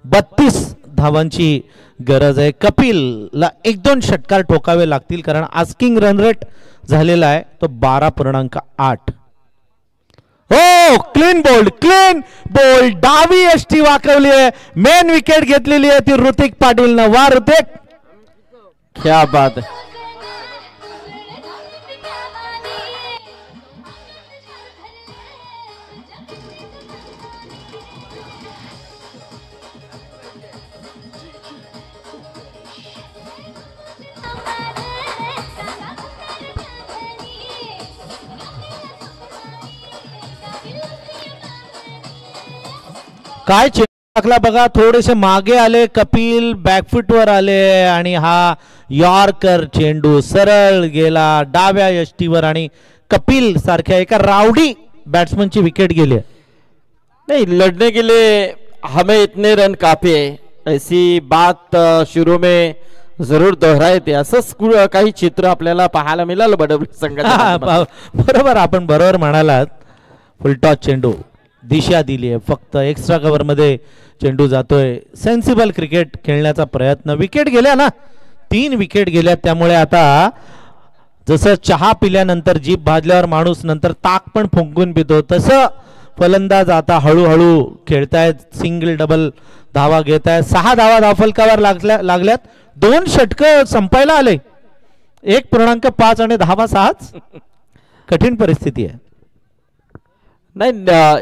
32 धावांची गरज आहे. कपिलला 1-2 षटकार ठोकावे लागतील, कारण आस्किंग रन रेट झालेला आहे तो 12.8. हो, क्लीन बोल्ड डावी यष्टी वाकवली आहे. मेन विकेट घेतलेली आहे ती ऋतिक पाटीलनं. वा ऋतिक, क्या बात आहे. काय चेंडू टाकला बघा. थोडेसे मागे आले कपिल, बॅकफुट वर आले आणि हा यॉर्कर चेंडू सरळ गेला डाव्या यष्टीवर आणि कपिल सारख्या एका रावडी बॅट्समनची विकेट गेली. नहीं, लड़ने के लिए हमें इतने रन काफी है, ऐसी बात शुरू में जरूर दोहराए थे. असंच काही चित्र आपल्याला पाहायला मिळालं बडबडी संघात. बरोबर, आपण बरोबर म्हणालात. फुलटॉस चेंडू दिशा दिली आहे. फक्त एक्स्ट्रा कव्हर मध्ये चेंडू जातोय. सेन्सिबल क्रिकेट खेळण्याचा प्रयत्न. विकेट गेल्या ना, 3 विकेट गेल्या. त्यामुळे आता जसं चहा पिल्यानंतर जीभ भाजल्यावर माणूस नंतर ताक पण फुंकून पितो, तसं फलंदाज आता हळूहळू खेळतायत. सिंगल डबल धावा घेत आहेत. 6 धावा धावफलकावर लागल्यात. 2 षटकं संपायला आले. 1.5 आणि धावा 6. कठीण परिस्थिती आहे. नाही,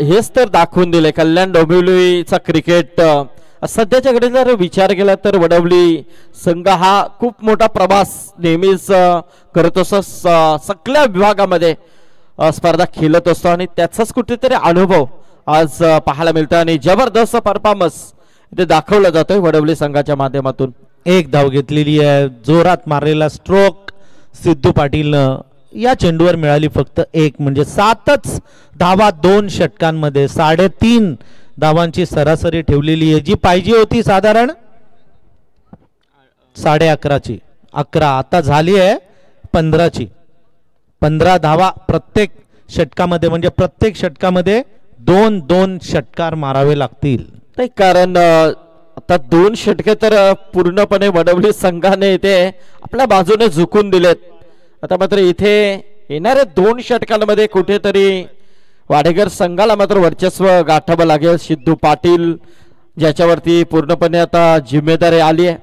हेच तर दाखवून दिले कल्याण डोंबिवलीचा क्रिकेट. सध्याच्या घडी जर विचार केला तर वडवली संघ हा खूप मोठा प्रवास नेहमीच करत असतो. सगळ्या विभागामध्ये स्पर्धा खेळत असतो आणि त्याचाच कुठेतरी अनुभव आज पाहायला मिळतो आणि जबरदस्त परफॉर्मन्स इथे दाखवला जातोय वडवली संघाच्या माध्यमातून. 1 धाव घेतलेली आहे. जोरात मारलेला स्ट्रोक सिद्धू पाटीलनं. या चेंडूवर मिळाली फक्त 1, म्हणजे 7च धावा 2 षटकांमध्ये. 3.5 धावांची सरासरी ठेवलेली आहे, जी पाहिजे होती साधारण 11.5ची. 11 आता झाली आहे 15ची. 15 धावा प्रत्येक षटकामध्ये, म्हणजे प्रत्येक षटकामध्ये 2-2 षटकार मारावे लागतील. नाही, कारण आता 2 षटके तर पूर्णपणे वडवली संघाने इथे आपल्या बाजूने झुकून दिलेत. आता मात्र इथे येणाऱ्या 2 षटकांमध्ये कुठेतरी वाडेकर संघाला मात्र वर्चस्व गाठावं लागेल. सिद्धू पाटील ज्याच्यावरती पूर्णपणे आता जिम्मेदारी आली आहे.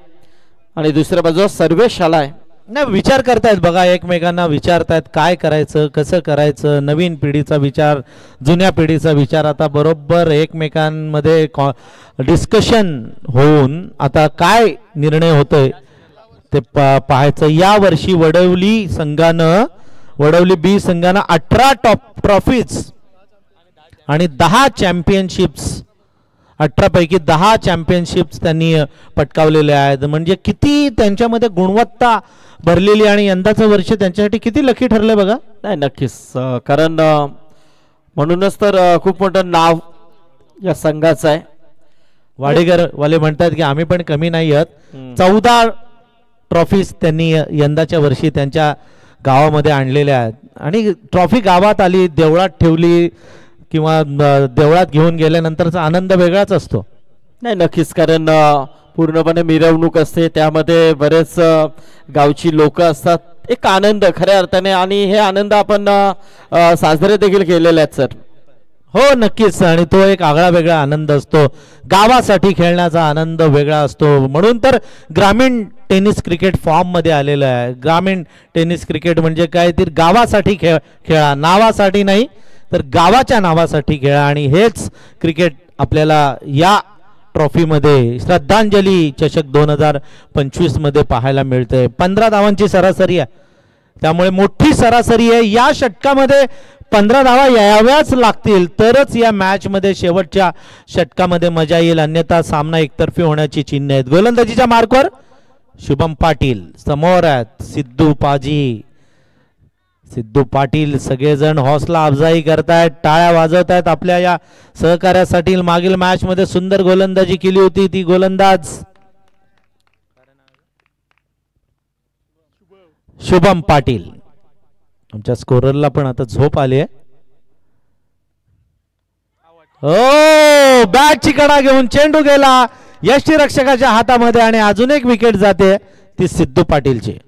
आणि दुसऱ्या बाजूला सर्वेश आलाय. नाही, विचार करतायत बघा, एकमेकांना विचारतायत काय करायचं, कसं करायचं. नवीन पिढीचा विचार, जुन्या पिढीचा विचार, आता बरोबर एकमेकांमध्ये डिस्कशन होऊन आता काय निर्णय होतोय ते पाहायचं. या वर्षी वडवली बी संघानं 18 टॉप ट्रॉफीज आणि 10 चॅम्पियनशिप्स, 18 पैकी 10 चॅम्पियनशिप्स त्यांनी पटकावलेल्या आहेत. म्हणजे किती त्यांच्यामध्ये गुणवत्ता भरलेली, आणि यंदाचं वर्ष त्यांच्यासाठी किती लकी ठरलंय बघा. नाही नक्कीच, कारण म्हणूनच तर खूप मोठं नाव या संघाचं आहे. वाडेकर वाले म्हणतात की आम्ही पण कमी नाही आहोत. 14 ट्रॉफीज त्यांनी यंदाच्या वर्षी त्यांच्या गावामध्ये आणलेल्या आहेत. आणि ट्रॉफी गावात आली, देवळात ठेवली किंवा देवळात घेऊन गेल्यानंतरचा आनंद वेगळाच असतो. नाही नक्कीच, कारण पूर्णपणे मिरवणूक असते, त्यामध्ये बरेच गावची लोक असतात. एक आनंद खऱ्या अर्थाने, आणि हे आनंद आपण साजरे देखील केलेले आहेत सर. हो नक्कीच, आणि तो एक आगळा वेगळा आनंद असतो. गावासाठी खेळण्याचा आनंद वेगळा असतो. म्हणून तर ग्रामीण टेनिस क्रिकेट फॉर्म मध्ये आलेलं आहे. ग्रामीण टेनिस क्रिकेट म्हणजे काय, तर गावासाठी खेळा, नावासाठी नाही तर गावाच्या नावासाठी खेळा. आणि हेच क्रिकेट आपल्याला या ट्रॉफीमध्ये श्रद्धांजली चषक 2025 मध्ये पाहायला मिळते. 15 धावांची सरासरी आहे, त्यामुळे मोठी सरासरी आहे. या षटकामध्ये 15 धावा याव्याच लागतील तरच या मॅच मध्ये शेवटच्या षटकामध्ये मजा येईल, अन्यथा सामना एकतर्फी होण्याची चिन्ह आहेत. गोलंदाजीच्या मार्कवर शुभम पाटील, समोर आहेत सिद्धू पाटील. सगळेजण हौसला अफजाई करतायत, टाळ्या वाजवत आहेत आपल्या या सहकार्यासाठी. मागील मॅच मध्ये सुंदर गोलंदाजी केली होती ती गोलंदाज शुभम पाटील. आमच्या स्कोररला पण आता झोप आली आहे. ओ, बॅटची कडा घेऊन चेंडू गेला यष्टीरक्षकाच्या हातामध्ये, आणि अजून एक विकेट जाते ती सिद्धू पाटीलची.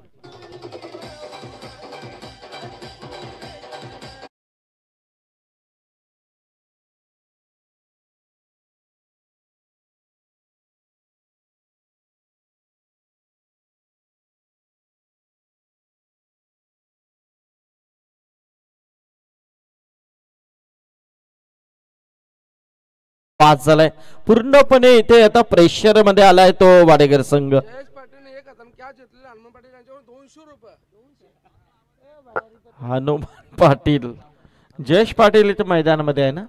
पाच झालाय पूर्णपणे. इथे आता प्रेशर मध्ये आलाय तो वाडेकर संघ. हनुमान पाटील, जयेश पाटील इथे मैदानामध्ये आहे ना.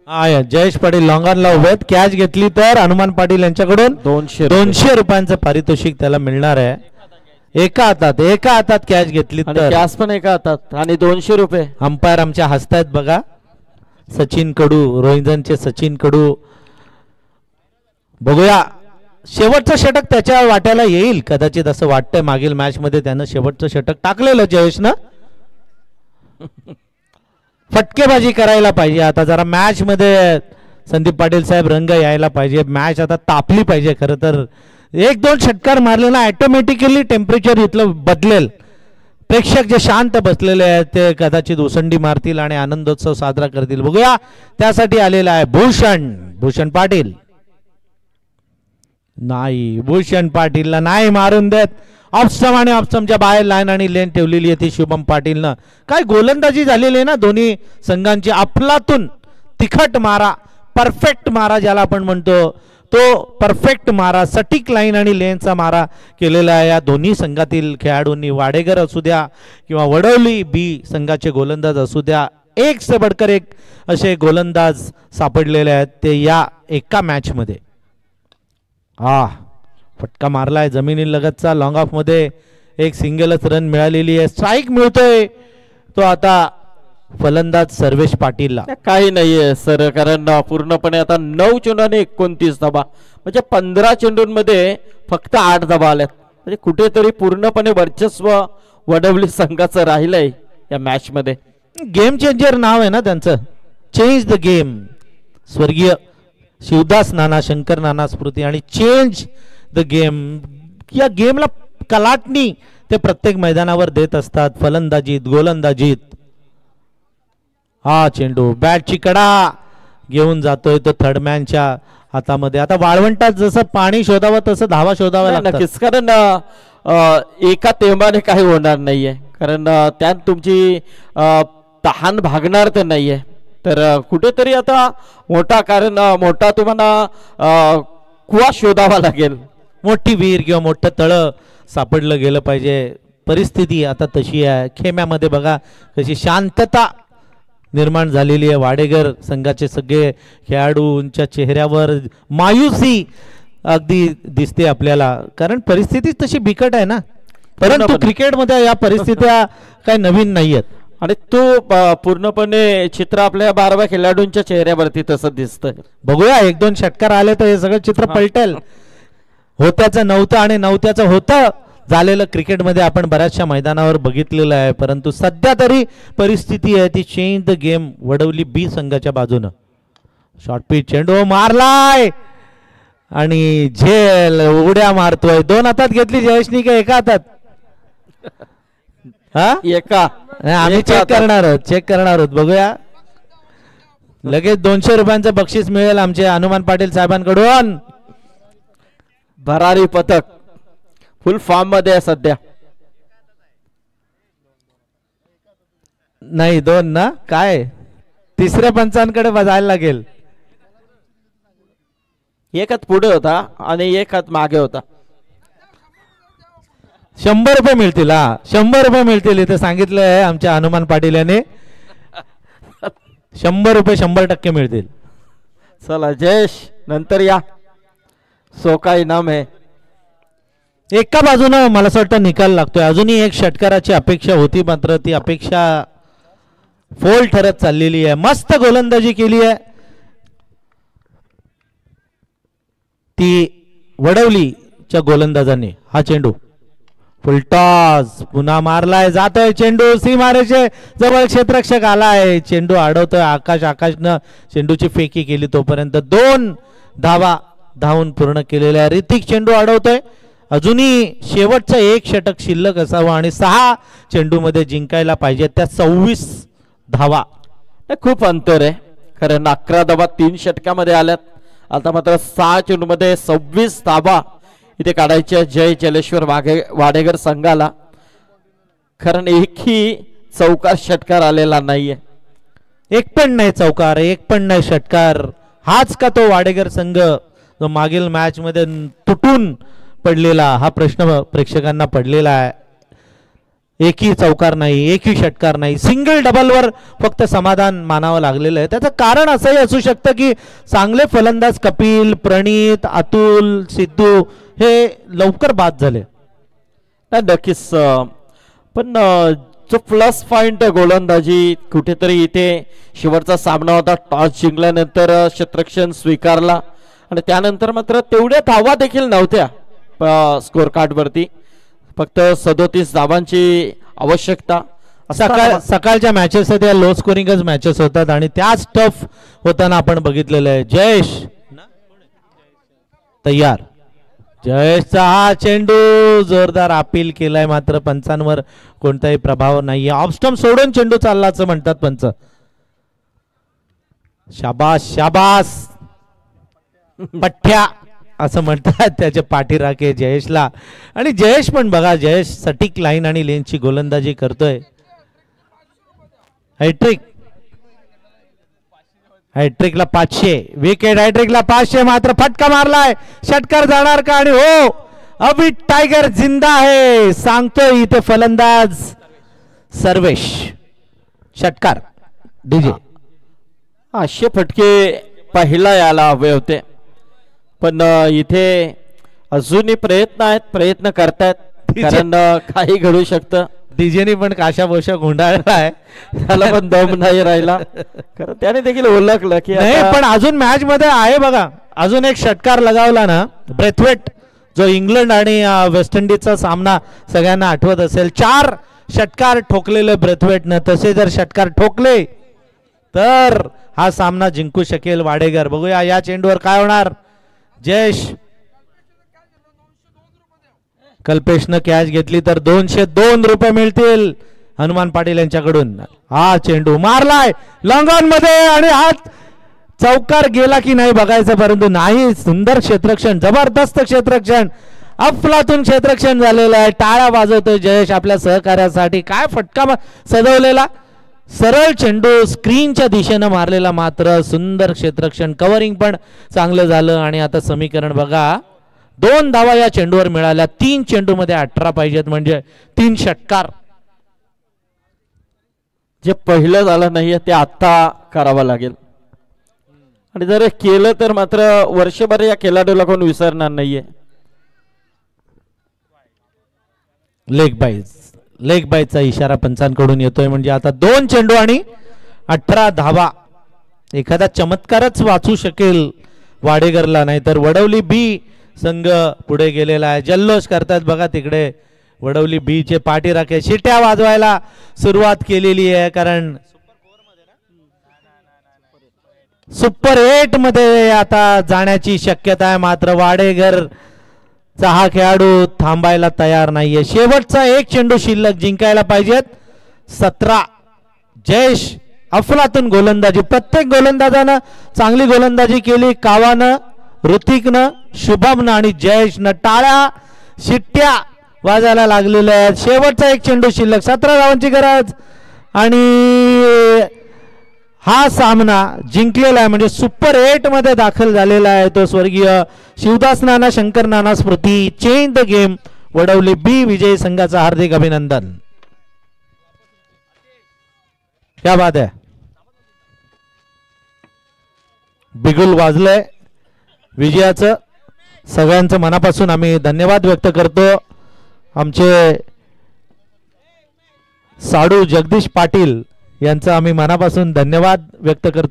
हा, जयेश पाटील लॉंगॉनला उभे आहेत. कॅच घेतली तर हनुमान पाटील यांच्याकडून 200 रुपयांचं पारितोषिक त्याला मिळणार आहे. एका हातात कॅच घेतली तर कॅच पण एका हातात, आणि 200 रुपये. अंपायर आमच्या हसतायत बघा, सचिन कडू, रोहिंजनचे सचिन कडू. बघूया शेवटचं षटक त्याच्या वाट्याला येईल कदाचित असं वाटतंय. मागील मॅच मध्ये त्यानं शेवटचं षटक टाकलेलं जयेशनं. फटकेबाजी करायला पाहिजे आता जरा मॅच मध्ये. संदीप पाटील साहेब रंग यायला पाहिजे, मॅच आता तापली पाहिजे. खरं तर 1-2 षटकार मारले ना ऑटोमॅटिकली टेम्परेचर इथलं बदलेल. प्रेक्षक जे शांत बसलेले आहेत ते कदाचित उसंडी मारतील आणि आनंदोत्सव साजरा करतील. बघूया त्यासाठी आलेला आहे भूषण पाटील. नाही, भूषण पाटीलला नाही मारून देत. ऑफस्टम आणि ऑफस्टमच्या बाहेर लाईन आणि लेन ठेवलेली आहे ती शुभम पाटीलनं. काय गोलंदाजी झालेली आहे ना दोन्ही संघांची. अफलातून तिखट मारा, परफेक्ट मारा ज्याला आपण म्हणतो, तो परफेक्ट मारा, सटीक लाईन आणि लेनचा मारा केलेला आहे या दोन्ही संघातील खेळाडूंनी. वाडेकर असू द्या किंवा वडवली बी संघाचे गोलंदाज असू द्या, एक से बडकर एक असे गोलंदाज सापडलेले आहेत ते या एका मॅच मध्ये. फटका मारलाय जमिनी लगतचा. लॉंग ऑफ मध्ये एक सिंगलच रन मिळालेली आहे. स्ट्राईक मिळतोय तो आता फलंदाज सर्वेश पाटीलला. काही नाहीये सर, कारण पूर्णपणे आता 9 चेंडूने 29 धाबा, म्हणजे 15 चेंडूंमध्ये फक्त 8 धाबा आल्यात. म्हणजे कुठेतरी पूर्णपणे वर्चस्व वडवली संघाचं राहिलंय या मॅच मध्ये. गेम चेंजर नाव आहे ना त्यांचं, चेंज द गेम. स्वर्गीय शिवदास नाना, शंकर नाना स्मृती आणि चेंज द गेम. या गेमला कलाटणी ते प्रत्येक मैदानावर देत असतात, फलंदाजीत गोलंदाजीत. चेंडू बॅटची कडा घेऊन जातोय तो थर्डमॅनच्या हातामध्ये. आता वाळवंटात जसं पाणी शोधावं तसं धावा शोधावा लागतात. नक्कीच, कारण एका तेंबाने काही होणार नाहीये, कारण त्यात तुमची तहान भागणार तर नाहीये. तर कुठेतरी आता मोठा, कारण मोठा तुम्हाला कुवा शोधावा लागेल, मोठी विहीर किंवा मोठं तळ सापडलं गेलं पाहिजे. परिस्थिती आता तशी आहे. खेम्यामध्ये बघा कशी शांतता निर्माण झालेली आहे. वाडेगर संघाचे सगळे खेळाडूंच्या चेहऱ्यावर मायुसी अगदी दिसते आपल्याला, कारण परिस्थिती तशी बिकट आहे ना. परंतु क्रिकेटमध्ये या परिस्थित्या काही नवीन नाही आहेत आणि तो पूर्णपणे चित्र आपल्या 12 खेळाडूंच्या चेहऱ्यावरती तसं दिसतंय. बघूया, 1-2 षटकार आले तर हे सगळं चित्र पलटेल. होत्याचं नव्हतं आणि नव्हत्याचं होतं झालेलं क्रिकेटमध्ये आपण बऱ्याचशा मैदानावर बघितलेलं आहे. परंतु सध्या तरी परिस्थिती आहे ती चेंज द गेम वडवली बी संघाच्या बाजूनं. शॉर्ट पिच चेंडू मारलाय आणि झेल उड्या मारतोय. 2 हातात घेतली जयेशनी का एका हातात? हा, एका. आम्ही चेक करणार आहोत. बघूया, लगेच 200 रुपयांचं बक्षीस मिळेल आमचे हनुमान पाटील साहेबांकडून. भरारी पथक फुल फॉर्म मध्ये आहे सध्या. नाही 2 ना, काय तिसऱ्या पंचांकडे बजायला लागेल. एक हात पुढे होता आणि एक हात मागे होता. 100 रुपये मिळतील. हा, 100 रुपये मिळतील. इथे सांगितलंय आमच्या हनुमान पाटील याने 100 रुपये 100% मिळतील. चला जयेश, नंतर या, सो का इनाम आहे. एका बाजूनं मला असं वाटतं निकाल लागतोय. अजूनही एक षटकाराची अपेक्षा होती, मात्र ती अपेक्षा फोल ठरत चाललेली आहे. मस्त गोलंदाजी केली आहे ती वडवलीच्या गोलंदाजांनी. हा चेंडू फुलटॉस पुन्हा मारलाय, जातोय चेंडू सीमारेषे जवळ, क्षेत्ररक्षक आलाय, चेंडू अडवतोय. आकाशनं चेंडूची फेकी केली, तोपर्यंत 2 धावा धावून पूर्ण केलेल्या. ऋतिक चेंडू अडवतोय. अजूनही शेवटचं 1 षटक शिल्लक असावं आणि 6 चेंडूमध्ये जिंकायला पाहिजे त्या 26 धावा. खूप अंतर आहे, कारण 11 धावा 3 षटकामध्ये आल्यात. आता मात्र 6 चेंडूमध्ये 26 धावा इथे काढायच्या जय जलेश्वर वाडेगर संघाला, कारण एकही चौकार षटकार आलेला नाहीये. एक पण नाही चौकार, एक पण नाही षटकार. हाच का तो वाडेगर संघ जो मागील मॅच मध्ये तुटून पडलेला? हा प्रश्न प्रेक्षकांना पडलेला आहे. एकही चौकार नाही, एकही षटकार नाही, सिंगल डबलवर फक्त समाधान मानावं लागलेलं आहे. त्याचं कारण असंही असू शकतं की चांगले फलंदाज कपिल, प्रणित, अतुल, सिद्धू हे लवकर बाद झाले. नक्कीच, पण जो प्लस पॉइंट गोलंदाजी कुठेतरी इथे शेवटचा सामना होता. टॉस जिंकल्यानंतर क्षेत्ररक्षण स्वीकारला आणि त्यानंतर मात्र तेवढ्या धावा देखील नव्हत्या स्कोर कार्ड वरती. फक्त 37 धावांची आवश्यकता. सकाळच्या मॅचेस त्या लो स्कोरिंगच मॅचेस होतात आणि त्याच टफ होताना आपण बघितलेलं आहे. जयेश तयार. जयेशचा हा चेंडू जोरदार अपील केलाय, मात्र पंचांवर कोणताही प्रभाव नाहीये. ऑफस्टंप सोडून चेंडू चालला असं म्हणतात पंच. शाबास शाबास पठ्ठ्या असं म्हणतात त्याचे पाठीराखे जयेशला. आणि जयेश पण बघा, जयेश सटीक लाईन आणि लेनची गोलंदाजी करतोय. हॅट्रिक, हॅट्रिकला 500 विकेट, हॅट्रिकला 500, मात्र फटका मारलाय. षटकार जाणार का? आणि हो, अभी टायगर जिंदा आहे सांगतोय इथे फलंदाज सर्वेश. षटकार डीजे. 500 फटके पहिला यायला हवे होते, पण इथे अजूनही प्रयत्न आहेत, प्रयत्न करतायत, कारण काही घडू शकतं. डीजेनी पण काशा बोशा गुंडाळलाय, त्याला पण दम नाही राहिला, कारण त्याने देखील ओळखलं की नाही. पण अजून मॅच मध्ये आहे बघा, अजून एक षटकार लगावला ना ब्रेथवेट, जो इंग्लंड आणि वेस्ट इंडिजचा सामना सगळ्यांना आठवत असेल. 4 षटकार ठोकलेले ब्रेथवेटनं. तसे जर षटकार ठोकले तर हा सामना जिंकू शकेल वाडेगर. बघूया या चेंडूवर काय होणार. जयेश, कल्पेशनं कॅच घेतली तर 202 रुपये मिळतील हनुमान पाटील यांच्याकडून. हा चेंडू मारलाय लॉंग ऑन मध्ये आणि हात चौकार गेला की नाही बघायचं, परंतु नाही, सुंदर क्षेत्ररक्षण, जबरदस्त क्षेत्ररक्षण, अफलातून क्षेत्ररक्षण झालेलं आहे. टाळ्या वाजवतोय जयेश आपल्या सहकार्यासाठी. काय फटका सजवलेला, सरळ चेंडू स्क्रीनच्या दिशेनं मारलेला, मात्र सुंदर क्षेत्ररक्षण, कव्हरिंग पण चांगलं झालं. आणि आता समीकरण बघा, 2 धावा या चेंडूवर मिळाल्या. 3 चेंडूमध्ये 18 पाहिजेत, म्हणजे 3 षटकार. जे पहिलं झालं नाहीये ते आता करावं लागेल, आणि जर केलं तर मात्र वर्षभर या खेळाडूला कोण विसरणार नाहीये. लेग बाईचा इशारा पंचांकडून येतोय, म्हणजे आता 2 चेंडू आणि 18 धावा. एखादा चमत्कारच वाचू शकेल वाडेकरला, नाही तर वडवली बी संघ पुढे गेलेला आहे. जल्लोष करतात बघा तिकडे वडवली बी चे पाठीराखे. शिट्या वाजवायला सुरुवात केलेली आहे, कारण सुपर 8 मध्ये आता जाण्याची शक्यता आहे. मात्र वाडेकर हा खेळाडू थांबायला तयार नाहीये. शेवटचा 1 चेंडू शिल्लक, जिंकायला पाहिजेत 17. जयेश अफलातून गोलंदाजी, प्रत्येक गोलंदाजानं चांगली गोलंदाजी केली. कावानं, ऋतिकनं, शुभमनं आणि जयेशनं. टाळ्या शिट्ट्या वाजायला लागलेल्या आहेत. शेवटचा 1 चेंडू शिल्लक, 17 धावांची गरज, आणि हा सामना जिंकलेला आहे, म्हणजे सुपर 8 मध्ये दाखल झालेला आहे तो स्वर्गीय शिवदास नाना, शंकर नाना स्मृती. Change the game. Vadavali B विजयी संघाचा हार्दिक अभिनंदन. क्या बात आहे. बिगुल वाजलंय विजयाचं. सगळ्यांचं मनापासून आम्ही धन्यवाद व्यक्त करतो. आमचे साडू जगदीश पाटील यांचा आम्ही मनापासून धन्यवाद व्यक्त करतो.